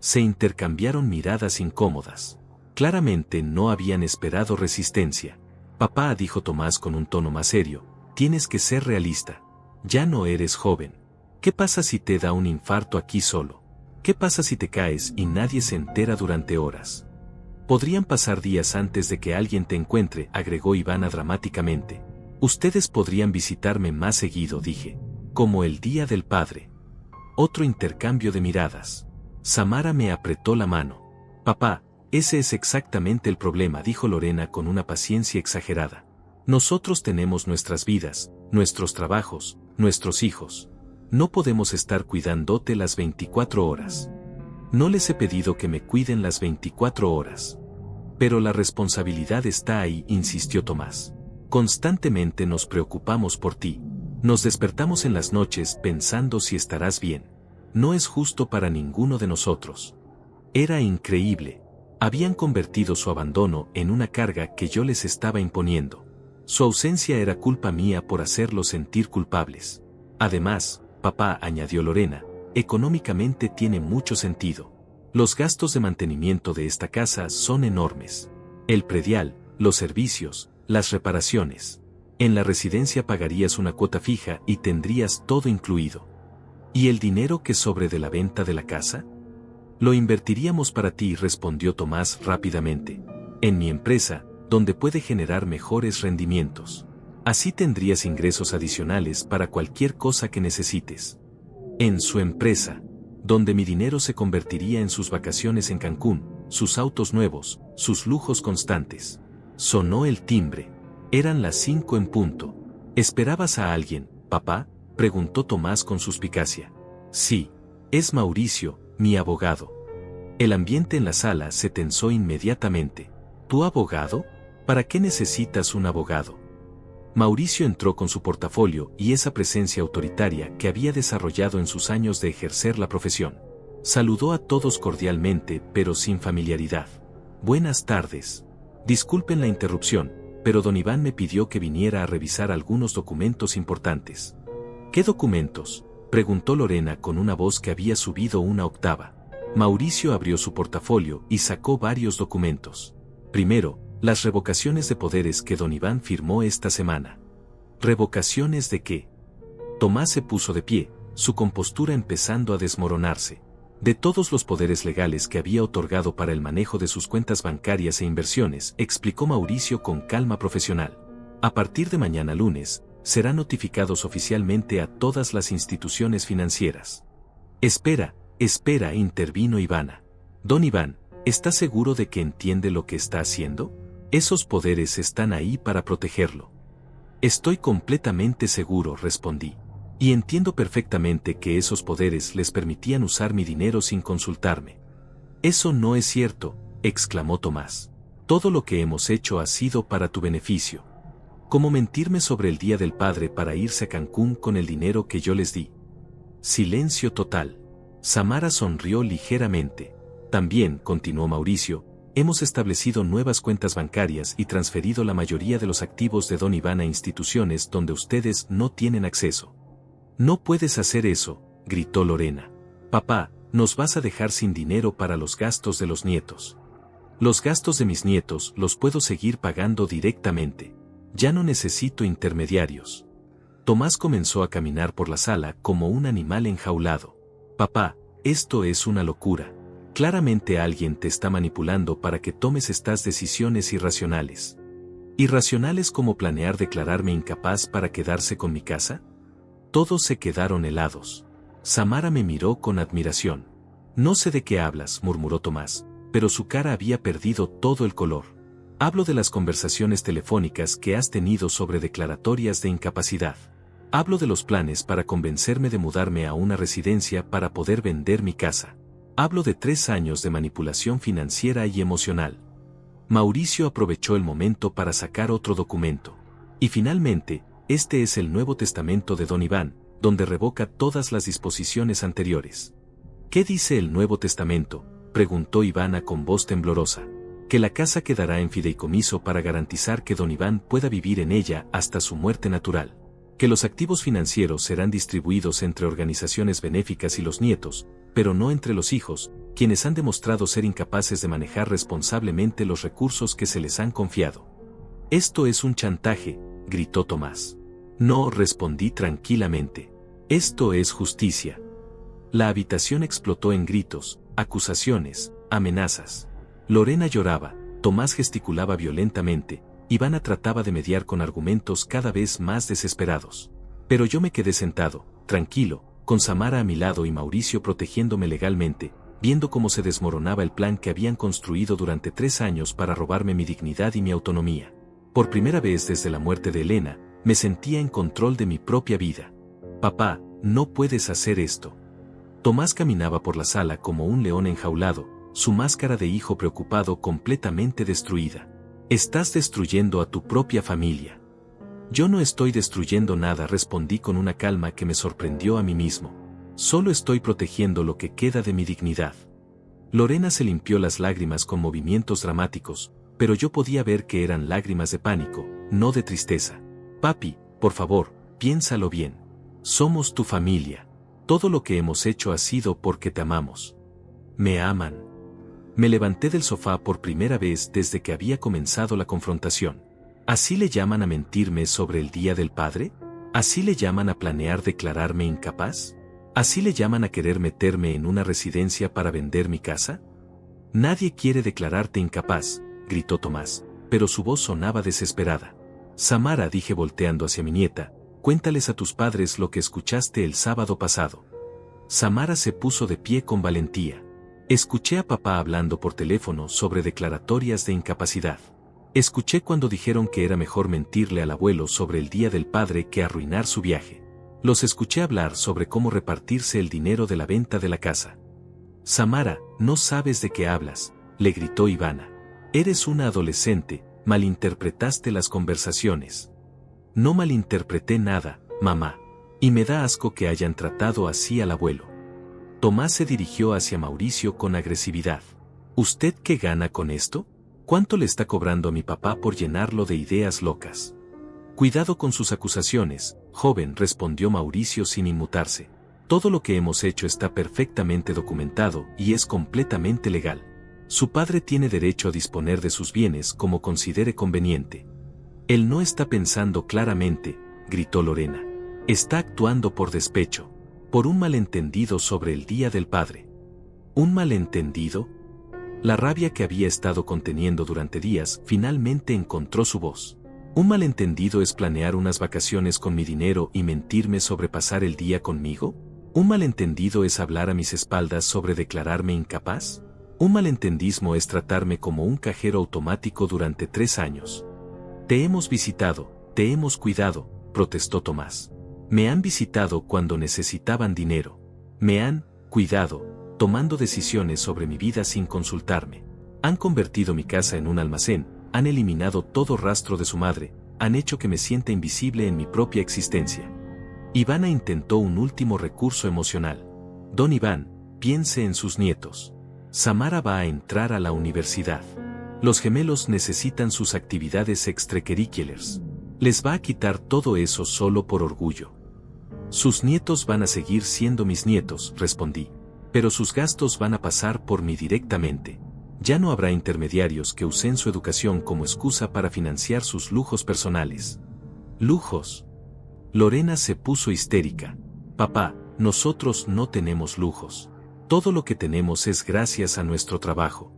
Speaker 1: Se intercambiaron miradas incómodas. Claramente no habían esperado resistencia. Papá, dijo Tomás con un tono más serio, tienes que ser realista. Ya no eres joven. ¿Qué pasa si te da un infarto aquí solo? ¿Qué pasa si te caes y nadie se entera durante horas? Podrían pasar días antes de que alguien te encuentre, agregó Ivana dramáticamente. Ustedes podrían visitarme más seguido, dije. Como el Día del Padre. Otro intercambio de miradas. Samara me apretó la mano. Papá, ese es exactamente el problema, dijo Lorena con una paciencia exagerada. Nosotros tenemos nuestras vidas, nuestros trabajos, nuestros hijos. No podemos estar cuidándote las 24 horas. No les he pedido que me cuiden las 24 horas. Pero la responsabilidad está ahí, insistió Tomás. Constantemente nos preocupamos por ti. Nos despertamos en las noches pensando si estarás bien. No es justo para ninguno de nosotros. Era increíble. Habían convertido su abandono en una carga que yo les estaba imponiendo. Su ausencia era culpa mía por hacerlos sentir culpables. Además, papá, añadió Lorena, económicamente tiene mucho sentido. Los gastos de mantenimiento de esta casa son enormes. El predial, los servicios, las reparaciones. En la residencia pagarías una cuota fija y tendrías todo incluido. ¿Y el dinero que sobre de la venta de la casa? Lo invertiríamos para ti, respondió Tomás rápidamente. En mi empresa, donde puede generar mejores rendimientos. Así tendrías ingresos adicionales para cualquier cosa que necesites. En su empresa, donde mi dinero se convertiría en sus vacaciones en Cancún, sus autos nuevos, sus lujos constantes. Sonó el timbre. Eran las 5 en punto. ¿Esperabas a alguien, papá?, preguntó Tomás con suspicacia. Sí, es Mauricio, mi abogado. El ambiente en la sala se tensó inmediatamente. ¿Tu abogado? ¿Para qué necesitas un abogado? Mauricio entró con su portafolio y esa presencia autoritaria que había desarrollado en sus años de ejercer la profesión. Saludó a todos cordialmente pero sin familiaridad. Buenas tardes. Disculpen la interrupción, pero don Iván me pidió que viniera a revisar algunos documentos importantes. ¿Qué documentos?, preguntó Lorena con una voz que había subido una octava. Mauricio abrió su portafolio y sacó varios documentos. Primero, las revocaciones de poderes que don Iván firmó esta semana. ¿Revocaciones de qué? Tomás se puso de pie, su compostura empezando a desmoronarse. De todos los poderes legales que había otorgado para el manejo de sus cuentas bancarias e inversiones, explicó Mauricio con calma profesional. A partir de mañana lunes, serán notificados oficialmente a todas las instituciones financieras. Espera, Espera, intervino Ivana. Don Iván, ¿está seguro de que entiende lo que está haciendo? Esos poderes están ahí para protegerlo. Estoy completamente seguro, respondí. Y entiendo perfectamente que esos poderes les permitían usar mi dinero sin consultarme. Eso no es cierto, exclamó Tomás. Todo lo que hemos hecho ha sido para tu beneficio. ¿Cómo mentirme sobre el Día del Padre para irse a Cancún con el dinero que yo les di? Silencio total. Samara sonrió ligeramente. También, continuó Mauricio, hemos establecido nuevas cuentas bancarias y transferido la mayoría de los activos de Don Iván a instituciones donde ustedes no tienen acceso. No puedes hacer eso, gritó Lorena. Papá, nos vas a dejar sin dinero para los gastos de los nietos. Los gastos de mis nietos los puedo seguir pagando directamente. Ya no necesito intermediarios. Tomás comenzó a caminar por la sala como un animal enjaulado. Papá, esto es una locura. Claramente alguien te está manipulando para que tomes estas decisiones irracionales. ¿Irracionales como planear declararme incapaz para quedarse con mi casa? Todos se quedaron helados. Samara me miró con admiración. No sé de qué hablas, murmuró Tomás, pero su cara había perdido todo el color. Hablo de las conversaciones telefónicas que has tenido sobre declaratorias de incapacidad. Hablo de los planes para convencerme de mudarme a una residencia para poder vender mi casa. Hablo de 3 años de manipulación financiera y emocional. Mauricio aprovechó el momento para sacar otro documento. Y finalmente, este es el Nuevo Testamento de Don Iván, donde revoca todas las disposiciones anteriores. ¿Qué dice el Nuevo Testamento?, preguntó Ivana con voz temblorosa. Que la casa quedará en fideicomiso para garantizar que Don Iván pueda vivir en ella hasta su muerte natural. Que los activos financieros serán distribuidos entre organizaciones benéficas y los nietos, pero no entre los hijos, quienes han demostrado ser incapaces de manejar responsablemente los recursos que se les han confiado. Esto es un chantaje, gritó Tomás. No, respondí tranquilamente. Esto es justicia. La habitación explotó en gritos, acusaciones, amenazas. Lorena lloraba, Tomás gesticulaba violentamente, Ivana trataba de mediar con argumentos cada vez más desesperados. Pero yo me quedé sentado, tranquilo, con Samara a mi lado y Mauricio protegiéndome legalmente, viendo cómo se desmoronaba el plan que habían construido durante 3 años para robarme mi dignidad y mi autonomía. Por primera vez desde la muerte de Elena, me sentía en control de mi propia vida. Papá, no puedes hacer esto. Tomás caminaba por la sala como un león enjaulado, su máscara de hijo preocupado completamente destruida. Estás destruyendo a tu propia familia. Yo no estoy destruyendo nada, respondí con una calma que me sorprendió a mí mismo. Solo estoy protegiendo lo que queda de mi dignidad. Lorena se limpió las lágrimas con movimientos dramáticos, pero yo podía ver que eran lágrimas de pánico, no de tristeza. Papi, por favor, piénsalo bien. Somos tu familia. Todo lo que hemos hecho ha sido porque te amamos. Me aman. Me levanté del sofá por primera vez desde que había comenzado la confrontación. ¿Así le llaman a mentirme sobre el Día del Padre? ¿Así le llaman a planear declararme incapaz? ¿Así le llaman a querer meterme en una residencia para vender mi casa? Nadie quiere declararte incapaz, gritó Tomás, pero su voz sonaba desesperada. Samara, dije volteando hacia mi nieta, cuéntales a tus padres lo que escuchaste el sábado pasado. Samara se puso de pie con valentía. Escuché a papá hablando por teléfono sobre declaratorias de incapacidad. Escuché cuando dijeron que era mejor mentirle al abuelo sobre el Día del Padre que arruinar su viaje. Los escuché hablar sobre cómo repartirse el dinero de la venta de la casa. Samara, no sabes de qué hablas, le gritó Ivana. Eres una adolescente, malinterpretaste las conversaciones. No malinterpreté nada, mamá. Y me da asco que hayan tratado así al abuelo. Tomás se dirigió hacia Mauricio con agresividad. ¿Usted qué gana con esto? ¿Cuánto le está cobrando a mi papá por llenarlo de ideas locas? Cuidado con sus acusaciones, joven, respondió Mauricio sin inmutarse. Todo lo que hemos hecho está perfectamente documentado y es completamente legal. Su padre tiene derecho a disponer de sus bienes como considere conveniente. Él no está pensando claramente, gritó Lorena. Está actuando por despecho. Por un malentendido sobre el Día del Padre. ¿Un malentendido? La rabia que había estado conteniendo durante días finalmente encontró su voz. ¿Un malentendido es planear unas vacaciones con mi dinero y mentirme sobre pasar el día conmigo? ¿Un malentendido es hablar a mis espaldas sobre declararme incapaz? Un malentendismo es tratarme como un cajero automático durante 3 años. Te hemos visitado, te hemos cuidado, protestó Tomás. Me han visitado cuando necesitaban dinero. Me han cuidado, tomando decisiones sobre mi vida sin consultarme. Han convertido mi casa en un almacén, han eliminado todo rastro de su madre, han hecho que me sienta invisible en mi propia existencia. Ivana intentó un último recurso emocional. Don Iván, piense en sus nietos. Samara va a entrar a la universidad. Los gemelos necesitan sus actividades extracurriculares. Les va a quitar todo eso solo por orgullo. Sus nietos van a seguir siendo mis nietos, respondí. Pero sus gastos van a pasar por mí directamente. Ya no habrá intermediarios que usen su educación como excusa para financiar sus lujos personales. ¿Lujos? Lorena se puso histérica. Papá, nosotros no tenemos lujos. Todo lo que tenemos es gracias a nuestro trabajo.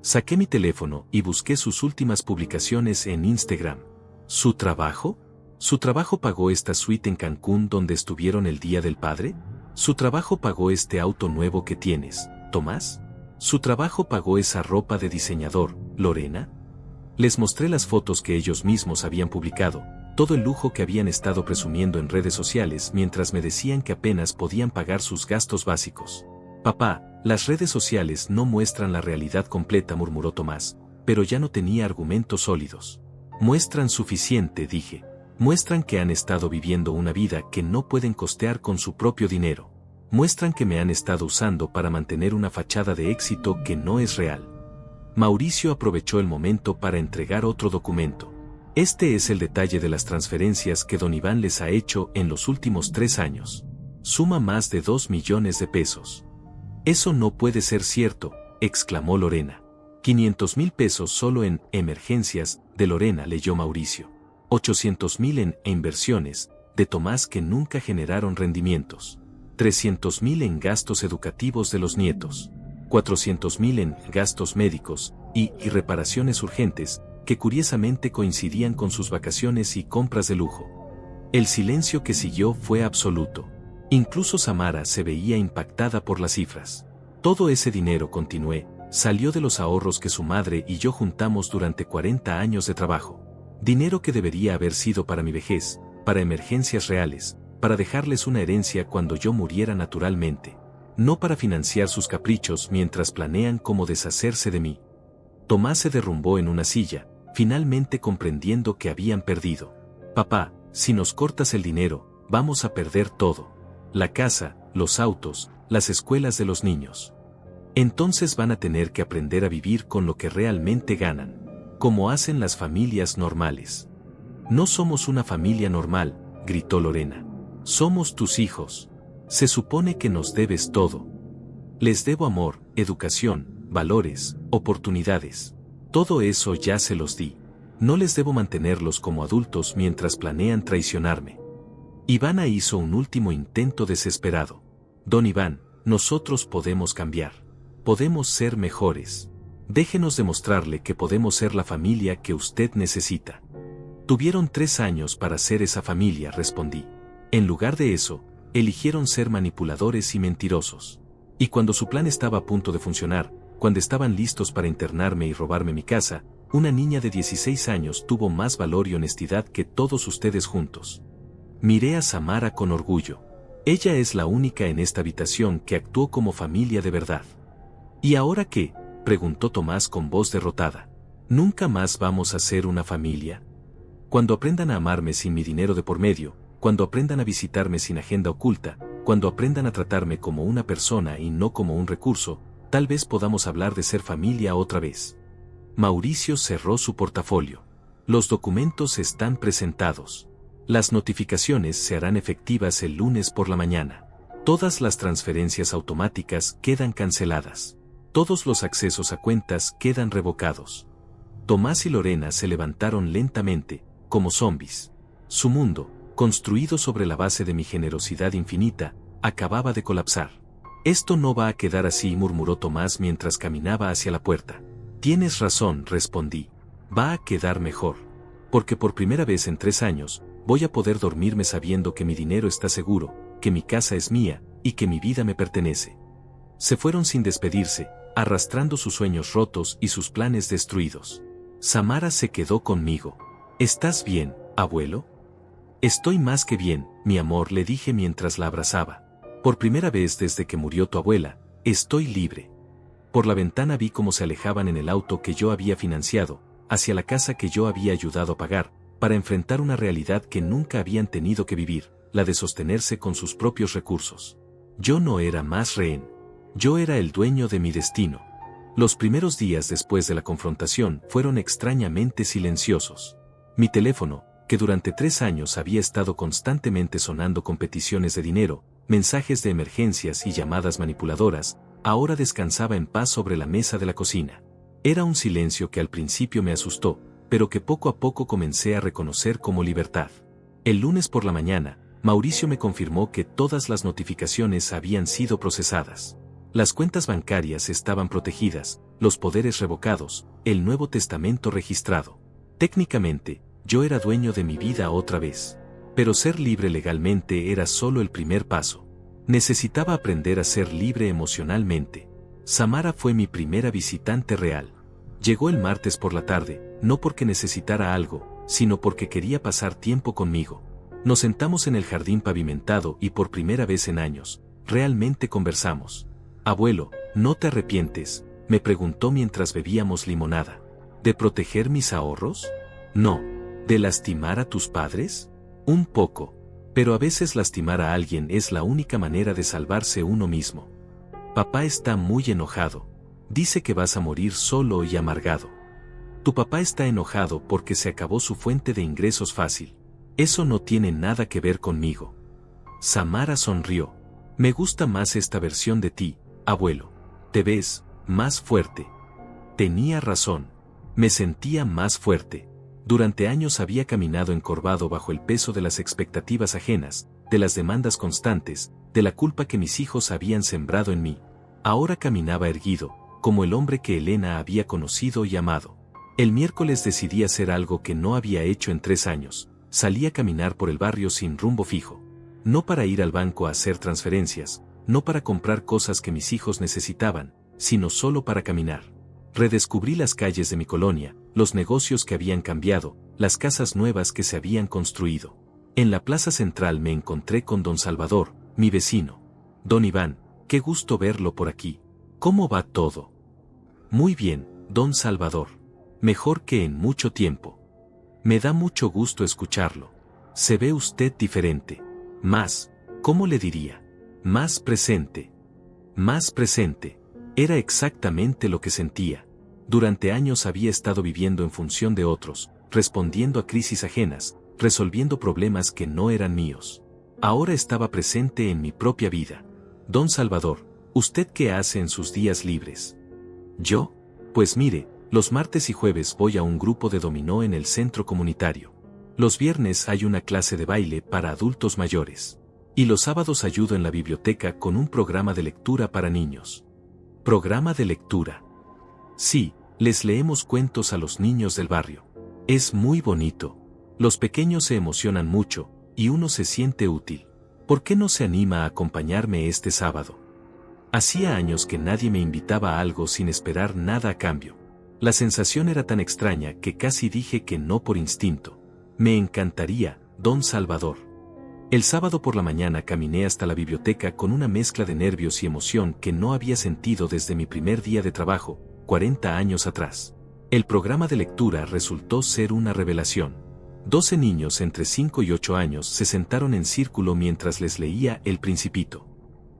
Speaker 1: Saqué mi teléfono y busqué sus últimas publicaciones en Instagram. ¿Su trabajo? ¿Su trabajo pagó esta suite en Cancún donde estuvieron el Día del Padre? ¿Su trabajo pagó este auto nuevo que tienes, Tomás? ¿Su trabajo pagó esa ropa de diseñador, Lorena? Les mostré las fotos que ellos mismos habían publicado, todo el lujo que habían estado presumiendo en redes sociales mientras me decían que apenas podían pagar sus gastos básicos. Papá, las redes sociales no muestran la realidad completa, murmuró Tomás, pero ya no tenía argumentos sólidos. Muestran suficiente, dije. Muestran que han estado viviendo una vida que no pueden costear con su propio dinero. Muestran que me han estado usando para mantener una fachada de éxito que no es real. Mauricio aprovechó el momento para entregar otro documento. Este es el detalle de las transferencias que don Iván les ha hecho en los últimos 3 años. Suma más de 2 millones de pesos. Eso no puede ser cierto, exclamó Lorena. 500,000 pesos solo en emergencias, de Lorena, leyó Mauricio. 800,000 en inversiones, de Tomás, que nunca generaron rendimientos. 300,000 en gastos educativos de los nietos. 400,000 en gastos médicos y reparaciones urgentes, que curiosamente coincidían con sus vacaciones y compras de lujo. El silencio que siguió fue absoluto. Incluso Samara se veía impactada por las cifras. Todo ese dinero, continué, salió de los ahorros que su madre y yo juntamos durante 40 años de trabajo. Dinero que debería haber sido para mi vejez, para emergencias reales, para dejarles una herencia cuando yo muriera naturalmente. No para financiar sus caprichos mientras planean cómo deshacerse de mí. Tomás se derrumbó en una silla, finalmente comprendiendo que habían perdido. Papá, si nos cortas el dinero, vamos a perder todo. La casa, los autos, las escuelas de los niños. Entonces van a tener que aprender a vivir con lo que realmente ganan, como hacen las familias normales. No somos una familia normal, gritó Lorena. Somos tus hijos. Se supone que nos debes todo. Les debo amor, educación, valores, oportunidades. Todo eso ya se los di. No les debo mantenerlos como adultos mientras planean traicionarme. Ivana hizo un último intento desesperado. Don Iván, nosotros podemos cambiar. Podemos ser mejores. Déjenos demostrarle que podemos ser la familia que usted necesita. Tuvieron 3 años para ser esa familia, respondí. En lugar de eso, eligieron ser manipuladores y mentirosos. Y cuando su plan estaba a punto de funcionar, cuando estaban listos para internarme y robarme mi casa, una niña de 16 años tuvo más valor y honestidad que todos ustedes juntos. Miré a Samara con orgullo. Ella es la única en esta habitación que actuó como familia de verdad. ¿Y ahora qué?, preguntó Tomás con voz derrotada. ¿Nunca más vamos a ser una familia? Cuando aprendan a amarme sin mi dinero de por medio, cuando aprendan a visitarme sin agenda oculta, cuando aprendan a tratarme como una persona y no como un recurso, tal vez podamos hablar de ser familia otra vez. Mauricio cerró su portafolio. Los documentos están presentados. Las notificaciones se harán efectivas el lunes por la mañana. Todas las transferencias automáticas quedan canceladas. Todos los accesos a cuentas quedan revocados. Tomás y Lorena se levantaron lentamente, como zombies. Su mundo, construido sobre la base de mi generosidad infinita, acababa de colapsar. Esto no va a quedar así, murmuró Tomás mientras caminaba hacia la puerta. Tienes razón, respondí. Va a quedar mejor. Porque por primera vez en 3 años, voy a poder dormirme sabiendo que mi dinero está seguro, que mi casa es mía, y que mi vida me pertenece. Se fueron sin despedirse, arrastrando sus sueños rotos y sus planes destruidos. Samara se quedó conmigo. ¿Estás bien, abuelo? Estoy más que bien, mi amor, le dije mientras la abrazaba. Por primera vez desde que murió tu abuela, estoy libre. Por la ventana vi cómo se alejaban en el auto que yo había financiado, hacia la casa que yo había ayudado a pagar, para enfrentar una realidad que nunca habían tenido que vivir, la de sostenerse con sus propios recursos. Yo no era más rehén. Yo era el dueño de mi destino. Los primeros días después de la confrontación fueron extrañamente silenciosos. Mi teléfono, que durante 3 años había estado constantemente sonando con peticiones de dinero, mensajes de emergencias y llamadas manipuladoras, ahora descansaba en paz sobre la mesa de la cocina. Era un silencio que al principio me asustó, pero que poco a poco comencé a reconocer como libertad. El lunes por la mañana, Mauricio me confirmó que todas las notificaciones habían sido procesadas. Las cuentas bancarias estaban protegidas, los poderes revocados, el Nuevo Testamento registrado. Técnicamente, yo era dueño de mi vida otra vez. Pero ser libre legalmente era solo el primer paso. Necesitaba aprender a ser libre emocionalmente. Samara fue mi primera visitante real. Llegó el martes por la tarde, no porque necesitara algo, sino porque quería pasar tiempo conmigo. Nos sentamos en el jardín pavimentado y por primera vez en años, realmente conversamos. Abuelo, ¿no te arrepientes?, me preguntó mientras bebíamos limonada. ¿De proteger mis ahorros? No. ¿De lastimar a tus padres? Un poco. Pero a veces lastimar a alguien es la única manera de salvarse uno mismo. Papá está muy enojado. Dice que vas a morir solo y amargado. Tu papá está enojado porque se acabó su fuente de ingresos fácil. Eso no tiene nada que ver conmigo. Samara sonrió. Me gusta más esta versión de ti, abuelo. Te ves más fuerte. Tenía razón. Me sentía más fuerte. Durante años había caminado encorvado bajo el peso de las expectativas ajenas, de las demandas constantes, de la culpa que mis hijos habían sembrado en mí. Ahora caminaba erguido, como el hombre que Elena había conocido y amado. El miércoles decidí hacer algo que no había hecho en 3 años. Salí a caminar por el barrio sin rumbo fijo. No para ir al banco a hacer transferencias, no para comprar cosas que mis hijos necesitaban, sino solo para caminar. Redescubrí las calles de mi colonia, los negocios que habían cambiado, las casas nuevas que se habían construido. En la plaza central me encontré con don Salvador, mi vecino. Don Iván, qué gusto verlo por aquí. ¿Cómo va todo? Muy bien, don Salvador. Mejor que en mucho tiempo. Me da mucho gusto escucharlo. Se ve usted diferente. Más, ¿cómo le diría? Más presente. Más presente. Era exactamente lo que sentía. Durante años había estado viviendo en función de otros, respondiendo a crisis ajenas, resolviendo problemas que no eran míos. Ahora estaba presente en mi propia vida. Don Salvador, ¿usted qué hace en sus días libres? ¿Yo? Pues mire, los martes y jueves voy a un grupo de dominó en el centro comunitario. Los viernes hay una clase de baile para adultos mayores. Y los sábados ayudo en la biblioteca con un programa de lectura para niños. ¿Programa de lectura? Sí, les leemos cuentos a los niños del barrio. Es muy bonito. Los pequeños se emocionan mucho, y uno se siente útil. ¿Por qué no se anima a acompañarme este sábado? Hacía años que nadie me invitaba a algo sin esperar nada a cambio. La sensación era tan extraña que casi dije que no por instinto. Me encantaría, don Salvador. El sábado por la mañana caminé hasta la biblioteca con una mezcla de nervios y emoción que no había sentido desde mi primer día de trabajo, 40 años atrás. El programa de lectura resultó ser una revelación. 12 niños entre 5 y 8 años se sentaron en círculo mientras les leía El Principito.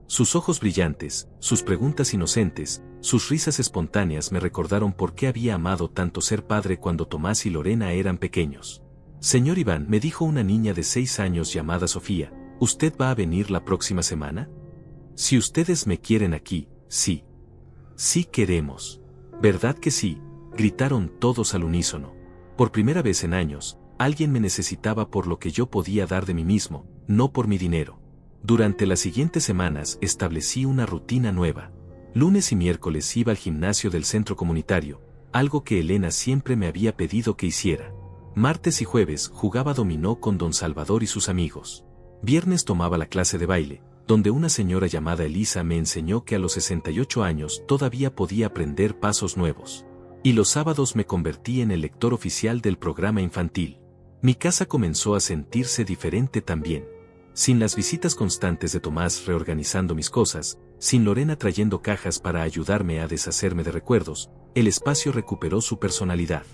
Speaker 1: Sus ojos brillantes, sus preguntas inocentes, sus risas espontáneas me recordaron por qué había amado tanto ser padre cuando Tomás y Lorena eran pequeños. Señor Iván, me dijo una niña de 6 años llamada Sofía, ¿usted va a venir la próxima semana? Si ustedes me quieren aquí, sí. Sí queremos. ¿Verdad que sí?, gritaron todos al unísono. Por primera vez en años, alguien me necesitaba por lo que yo podía dar de mí mismo, no por mi dinero. Durante las siguientes semanas establecí una rutina nueva. Lunes y miércoles iba al gimnasio del centro comunitario, algo que Elena siempre me había pedido que hiciera. Martes y jueves jugaba dominó con don Salvador y sus amigos. Viernes tomaba la clase de baile, donde una señora llamada Elisa me enseñó que a los 68 años todavía podía aprender pasos nuevos. Y los sábados me convertí en el lector oficial del programa infantil. Mi casa comenzó a sentirse diferente también. Sin las visitas constantes de Tomás reorganizando mis cosas, sin Lorena trayendo cajas para ayudarme a deshacerme de recuerdos, el espacio recuperó su personalidad.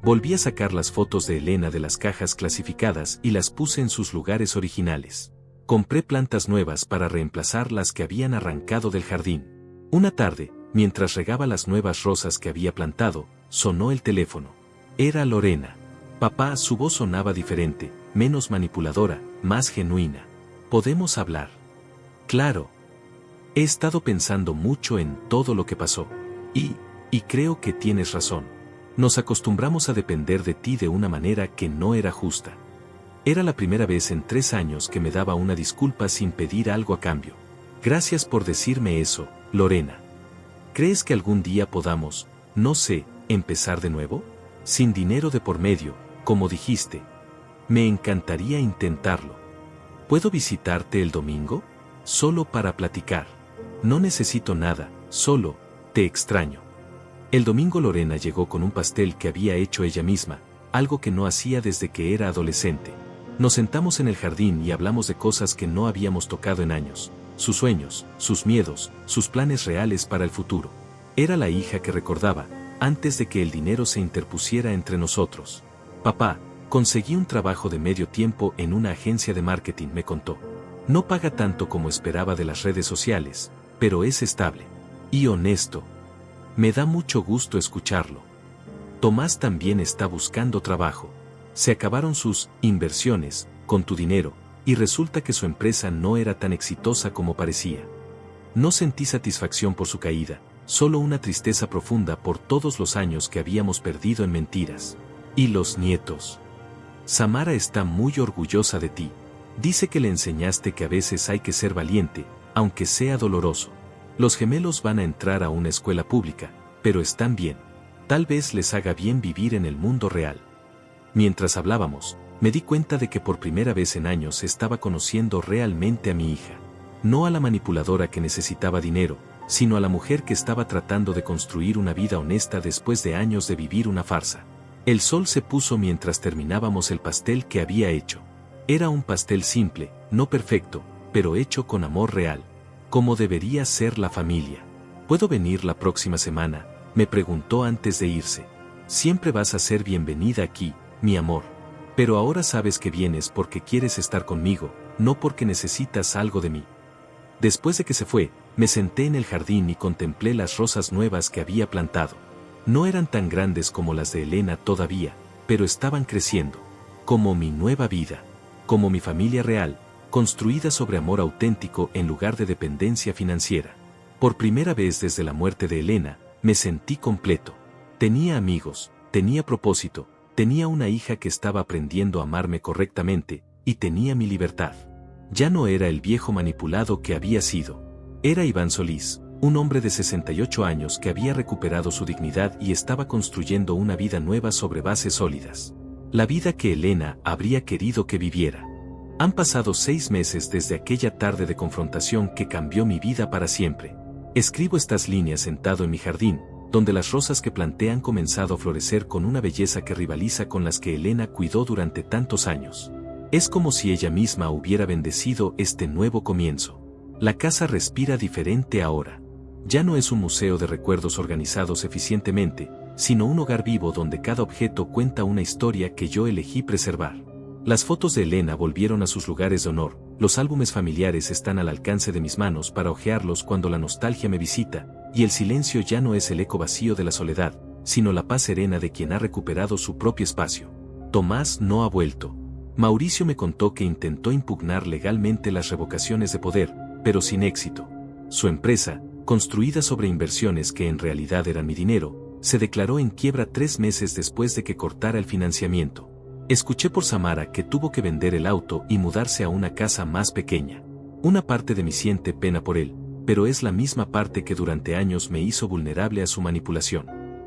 Speaker 1: Volví a sacar las fotos de Elena de las cajas clasificadas y las puse en sus lugares originales. Compré plantas nuevas para reemplazar las que habían arrancado del jardín. Una tarde, mientras regaba las nuevas rosas que había plantado, sonó el teléfono. Era Lorena. Papá, su voz sonaba diferente, menos manipuladora, más genuina. ¿Podemos hablar? Claro. He estado pensando mucho en todo lo que pasó. Y creo que tienes razón. Nos acostumbramos a depender de ti de una manera que no era justa. Era la primera vez en 3 años que me daba una disculpa sin pedir algo a cambio. Gracias por decirme eso, Lorena. ¿Crees que algún día podamos, no sé, empezar de nuevo? Sin dinero de por medio, como dijiste. Me encantaría intentarlo. ¿Puedo visitarte el domingo? Solo para platicar. No necesito nada, solo, te extraño. El domingo Lorena llegó con un pastel que había hecho ella misma, algo que no hacía desde que era adolescente. Nos sentamos en el jardín y hablamos de cosas que no habíamos tocado en años, sus sueños, sus miedos, sus planes reales para el futuro. Era la hija que recordaba, antes de que el dinero se interpusiera entre nosotros. Papá, conseguí un trabajo de medio tiempo en una agencia de marketing, me contó. No paga tanto como esperaba de las redes sociales, pero es estable. Y honesto. Me da mucho gusto escucharlo. Tomás también está buscando trabajo. Se acabaron sus inversiones con tu dinero, y resulta que su empresa no era tan exitosa como parecía. No sentí satisfacción por su caída, solo una tristeza profunda por todos los años que habíamos perdido en mentiras. Y los nietos. Samara está muy orgullosa de ti. Dice que le enseñaste que a veces hay que ser valiente, aunque sea doloroso. Los gemelos van a entrar a una escuela pública, pero están bien. Tal vez les haga bien vivir en el mundo real. Mientras hablábamos, me di cuenta de que por primera vez en años estaba conociendo realmente a mi hija. No a la manipuladora que necesitaba dinero, sino a la mujer que estaba tratando de construir una vida honesta después de años de vivir una farsa. El sol se puso mientras terminábamos el pastel que había hecho. Era un pastel simple, no perfecto, pero hecho con amor real, como debería ser la familia. ¿Puedo venir la próxima semana?, me preguntó antes de irse. Siempre vas a ser bienvenida aquí, mi amor. Pero ahora sabes que vienes porque quieres estar conmigo, no porque necesitas algo de mí. Después de que se fue, me senté en el jardín y contemplé las rosas nuevas que había plantado. No eran tan grandes como las de Elena todavía, pero estaban creciendo. Como mi nueva vida. Como mi familia real, construida sobre amor auténtico en lugar de dependencia financiera. Por primera vez desde la muerte de Elena, me sentí completo. Tenía amigos, tenía propósito, tenía una hija que estaba aprendiendo a amarme correctamente, y tenía mi libertad. Ya no era el viejo manipulado que había sido. Era Iván Solís, un hombre de 68 años que había recuperado su dignidad y estaba construyendo una vida nueva sobre bases sólidas. La vida que Elena habría querido que viviera. Han pasado 6 meses desde aquella tarde de confrontación que cambió mi vida para siempre. Escribo estas líneas sentado en mi jardín, donde las rosas que planté han comenzado a florecer con una belleza que rivaliza con las que Elena cuidó durante tantos años. Es como si ella misma hubiera bendecido este nuevo comienzo. La casa respira diferente ahora. Ya no es un museo de recuerdos organizados eficientemente, sino un hogar vivo donde cada objeto cuenta una historia que yo elegí preservar. Las fotos de Elena volvieron a sus lugares de honor, los álbumes familiares están al alcance de mis manos para hojearlos cuando la nostalgia me visita, y el silencio ya no es el eco vacío de la soledad, sino la paz serena de quien ha recuperado su propio espacio. Tomás no ha vuelto. Mauricio me contó que intentó impugnar legalmente las revocaciones de poder, pero sin éxito. Su empresa, construida sobre inversiones que en realidad eran mi dinero, se declaró en quiebra 3 meses después de que cortara el financiamiento. Escuché por Samara que tuvo que vender el auto y mudarse a una casa más pequeña. Una parte de mí siente pena por él, pero es la misma parte que durante años me hizo vulnerable a su manipulación.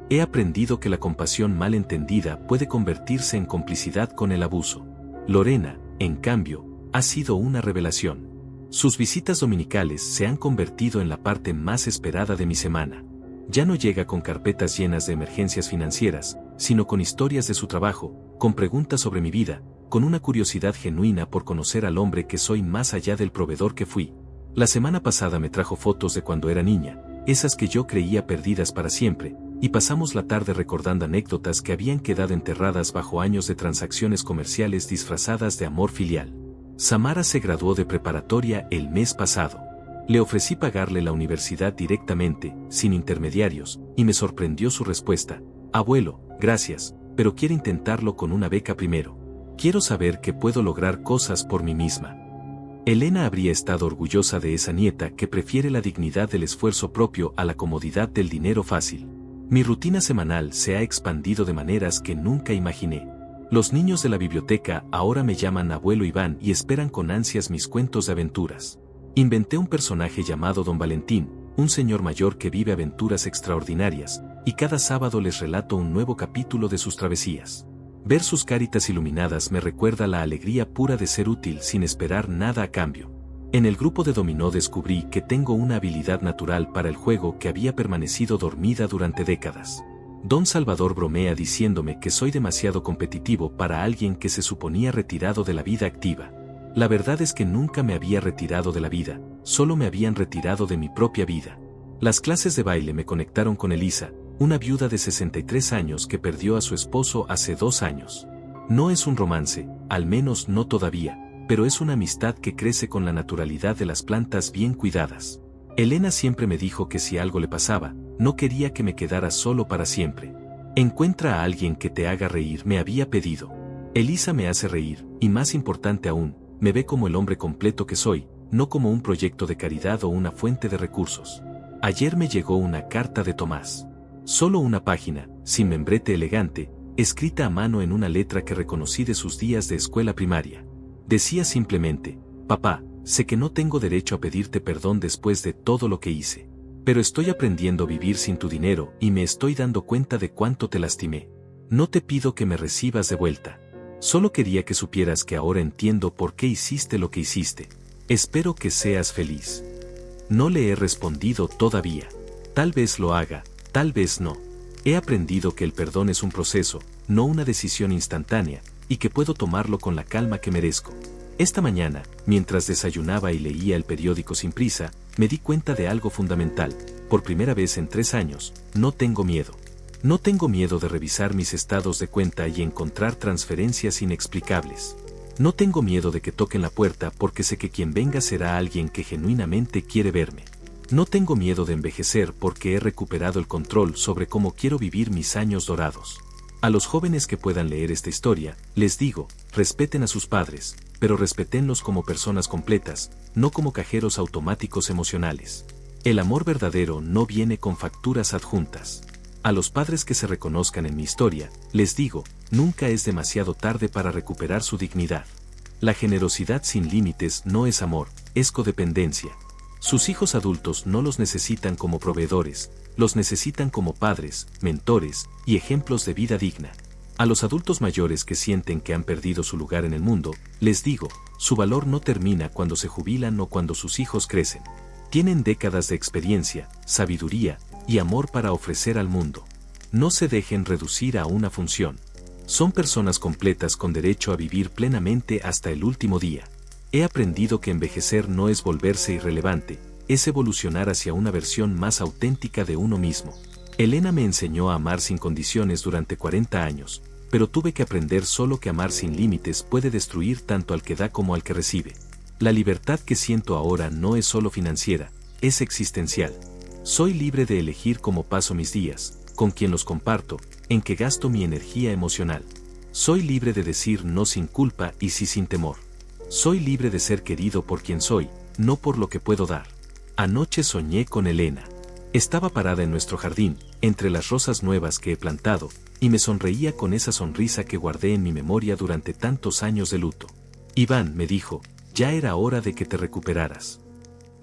Speaker 1: He aprendido que la compasión mal entendida puede convertirse en complicidad con el abuso. Lorena, en cambio, ha sido una revelación. Sus visitas dominicales se han convertido en la parte más esperada de mi semana. Ya no llega con carpetas llenas de emergencias financieras, sino con historias de su trabajo, con preguntas sobre mi vida, con una curiosidad genuina por conocer al hombre que soy más allá del proveedor que fui. La semana pasada me trajo fotos de cuando era niña, esas que yo creía perdidas para siempre, y pasamos la tarde recordando anécdotas que habían quedado enterradas bajo años de transacciones comerciales disfrazadas de amor filial. Samara se graduó de preparatoria el mes pasado. Le ofrecí pagarle la universidad directamente, sin intermediarios, y me sorprendió su respuesta. Abuelo, gracias, pero quiero intentarlo con una beca primero. Quiero saber que puedo lograr cosas por mí misma. Elena habría estado orgullosa de esa nieta que prefiere la dignidad del esfuerzo propio a la comodidad del dinero fácil. Mi rutina semanal se ha expandido de maneras que nunca imaginé. Los niños de la biblioteca ahora me llaman abuelo Iván y esperan con ansias mis cuentos de aventuras. Inventé un personaje llamado Don Valentín, un señor mayor que vive aventuras extraordinarias, y cada sábado les relato un nuevo capítulo de sus travesías. Ver sus caritas iluminadas me recuerda la alegría pura de ser útil sin esperar nada a cambio. En el grupo de dominó descubrí que tengo una habilidad natural para el juego que había permanecido dormida durante décadas. Don Salvador bromea diciéndome que soy demasiado competitivo para alguien que se suponía retirado de la vida activa. La verdad es que nunca me había retirado de la vida, solo me habían retirado de mi propia vida. Las clases de baile me conectaron con Elisa, una viuda de 63 años que perdió a su esposo hace 2 años. No es un romance, al menos no todavía, pero es una amistad que crece con la naturalidad de las plantas bien cuidadas. Elena siempre me dijo que si algo le pasaba, no quería que me quedara solo para siempre. Encuentra a alguien que te haga reír, me había pedido. Elisa me hace reír, y más importante aún, me ve como el hombre completo que soy, no como un proyecto de caridad o una fuente de recursos. Ayer me llegó una carta de Tomás. Solo una página, sin membrete elegante, escrita a mano en una letra que reconocí de sus días de escuela primaria. Decía simplemente: papá, sé que no tengo derecho a pedirte perdón después de todo lo que hice. Pero estoy aprendiendo a vivir sin tu dinero y me estoy dando cuenta de cuánto te lastimé. No te pido que me recibas de vuelta. Solo quería que supieras que ahora entiendo por qué hiciste lo que hiciste. Espero que seas feliz. No le he respondido todavía. Tal vez lo haga, tal vez no. He aprendido que el perdón es un proceso, no una decisión instantánea, y que puedo tomarlo con la calma que merezco. Esta mañana, mientras desayunaba y leía el periódico sin prisa, me di cuenta de algo fundamental. Por primera vez en 3 años, no tengo miedo. No tengo miedo de revisar mis estados de cuenta y encontrar transferencias inexplicables. No tengo miedo de que toquen la puerta porque sé que quien venga será alguien que genuinamente quiere verme. No tengo miedo de envejecer porque he recuperado el control sobre cómo quiero vivir mis años dorados. A los jóvenes que puedan leer esta historia, les digo, respeten a sus padres, pero respétenlos como personas completas, no como cajeros automáticos emocionales. El amor verdadero no viene con facturas adjuntas. A los padres que se reconozcan en mi historia, les digo, nunca es demasiado tarde para recuperar su dignidad. La generosidad sin límites no es amor, es codependencia. Sus hijos adultos no los necesitan como proveedores, los necesitan como padres, mentores y ejemplos de vida digna. A los adultos mayores que sienten que han perdido su lugar en el mundo, les digo, su valor no termina cuando se jubilan o cuando sus hijos crecen. Tienen décadas de experiencia, sabiduría y amor para ofrecer al mundo. No se dejen reducir a una función. Son personas completas con derecho a vivir plenamente hasta el último día. He aprendido que envejecer no es volverse irrelevante, es evolucionar hacia una versión más auténtica de uno mismo. Elena me enseñó a amar sin condiciones durante 40 años, pero tuve que aprender solo que amar sin límites puede destruir tanto al que da como al que recibe. La libertad que siento ahora no es solo financiera, es existencial. Soy libre de elegir cómo paso mis días, con quién los comparto, en qué gasto mi energía emocional. Soy libre de decir no sin culpa y sí sin temor. Soy libre de ser querido por quien soy, no por lo que puedo dar. Anoche soñé con Elena. Estaba parada en nuestro jardín, entre las rosas nuevas que he plantado, y me sonreía con esa sonrisa que guardé en mi memoria durante tantos años de luto. Iván, me dijo, ya era hora de que te recuperaras.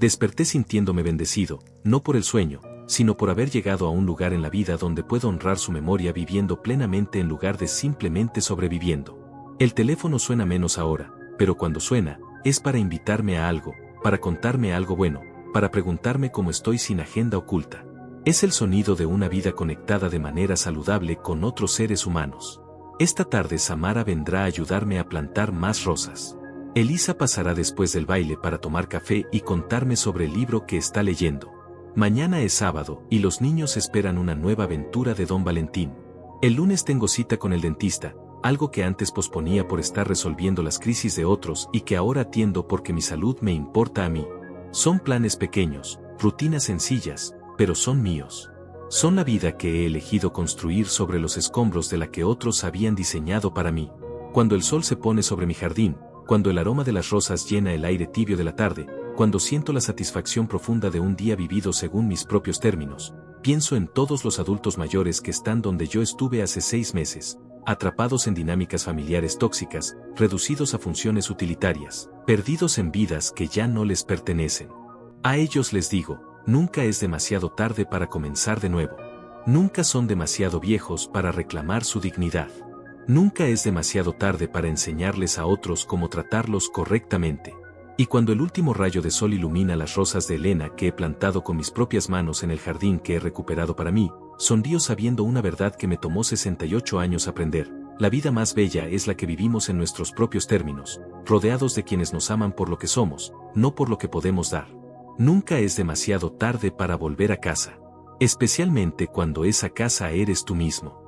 Speaker 1: Desperté sintiéndome bendecido, no por el sueño, sino por haber llegado a un lugar en la vida donde puedo honrar su memoria viviendo plenamente en lugar de simplemente sobreviviendo. El teléfono suena menos ahora, pero cuando suena, es para invitarme a algo, para contarme algo bueno, para preguntarme cómo estoy sin agenda oculta. Es el sonido de una vida conectada de manera saludable con otros seres humanos. Esta tarde Samara vendrá a ayudarme a plantar más rosas. Elisa pasará después del baile para tomar café y contarme sobre el libro que está leyendo. Mañana es sábado y los niños esperan una nueva aventura de Don Valentín. El lunes tengo cita con el dentista, algo que antes posponía por estar resolviendo las crisis de otros y que ahora atiendo porque mi salud me importa a mí. Son planes pequeños, rutinas sencillas, pero son míos. Son la vida que he elegido construir sobre los escombros de la que otros habían diseñado para mí. Cuando el sol se pone sobre mi jardín, cuando el aroma de las rosas llena el aire tibio de la tarde, cuando siento la satisfacción profunda de un día vivido según mis propios términos, pienso en todos los adultos mayores que están donde yo estuve hace 6 meses, atrapados en dinámicas familiares tóxicas, reducidos a funciones utilitarias, perdidos en vidas que ya no les pertenecen. A ellos les digo, nunca es demasiado tarde para comenzar de nuevo. Nunca son demasiado viejos para reclamar su dignidad. Nunca es demasiado tarde para enseñarles a otros cómo tratarlos correctamente. Y cuando el último rayo de sol ilumina las rosas de Elena que he plantado con mis propias manos en el jardín que he recuperado para mí, sonrío sabiendo una verdad que me tomó 68 años aprender. La vida más bella es la que vivimos en nuestros propios términos, rodeados de quienes nos aman por lo que somos, no por lo que podemos dar. Nunca es demasiado tarde para volver a casa. Especialmente cuando esa casa eres tú mismo.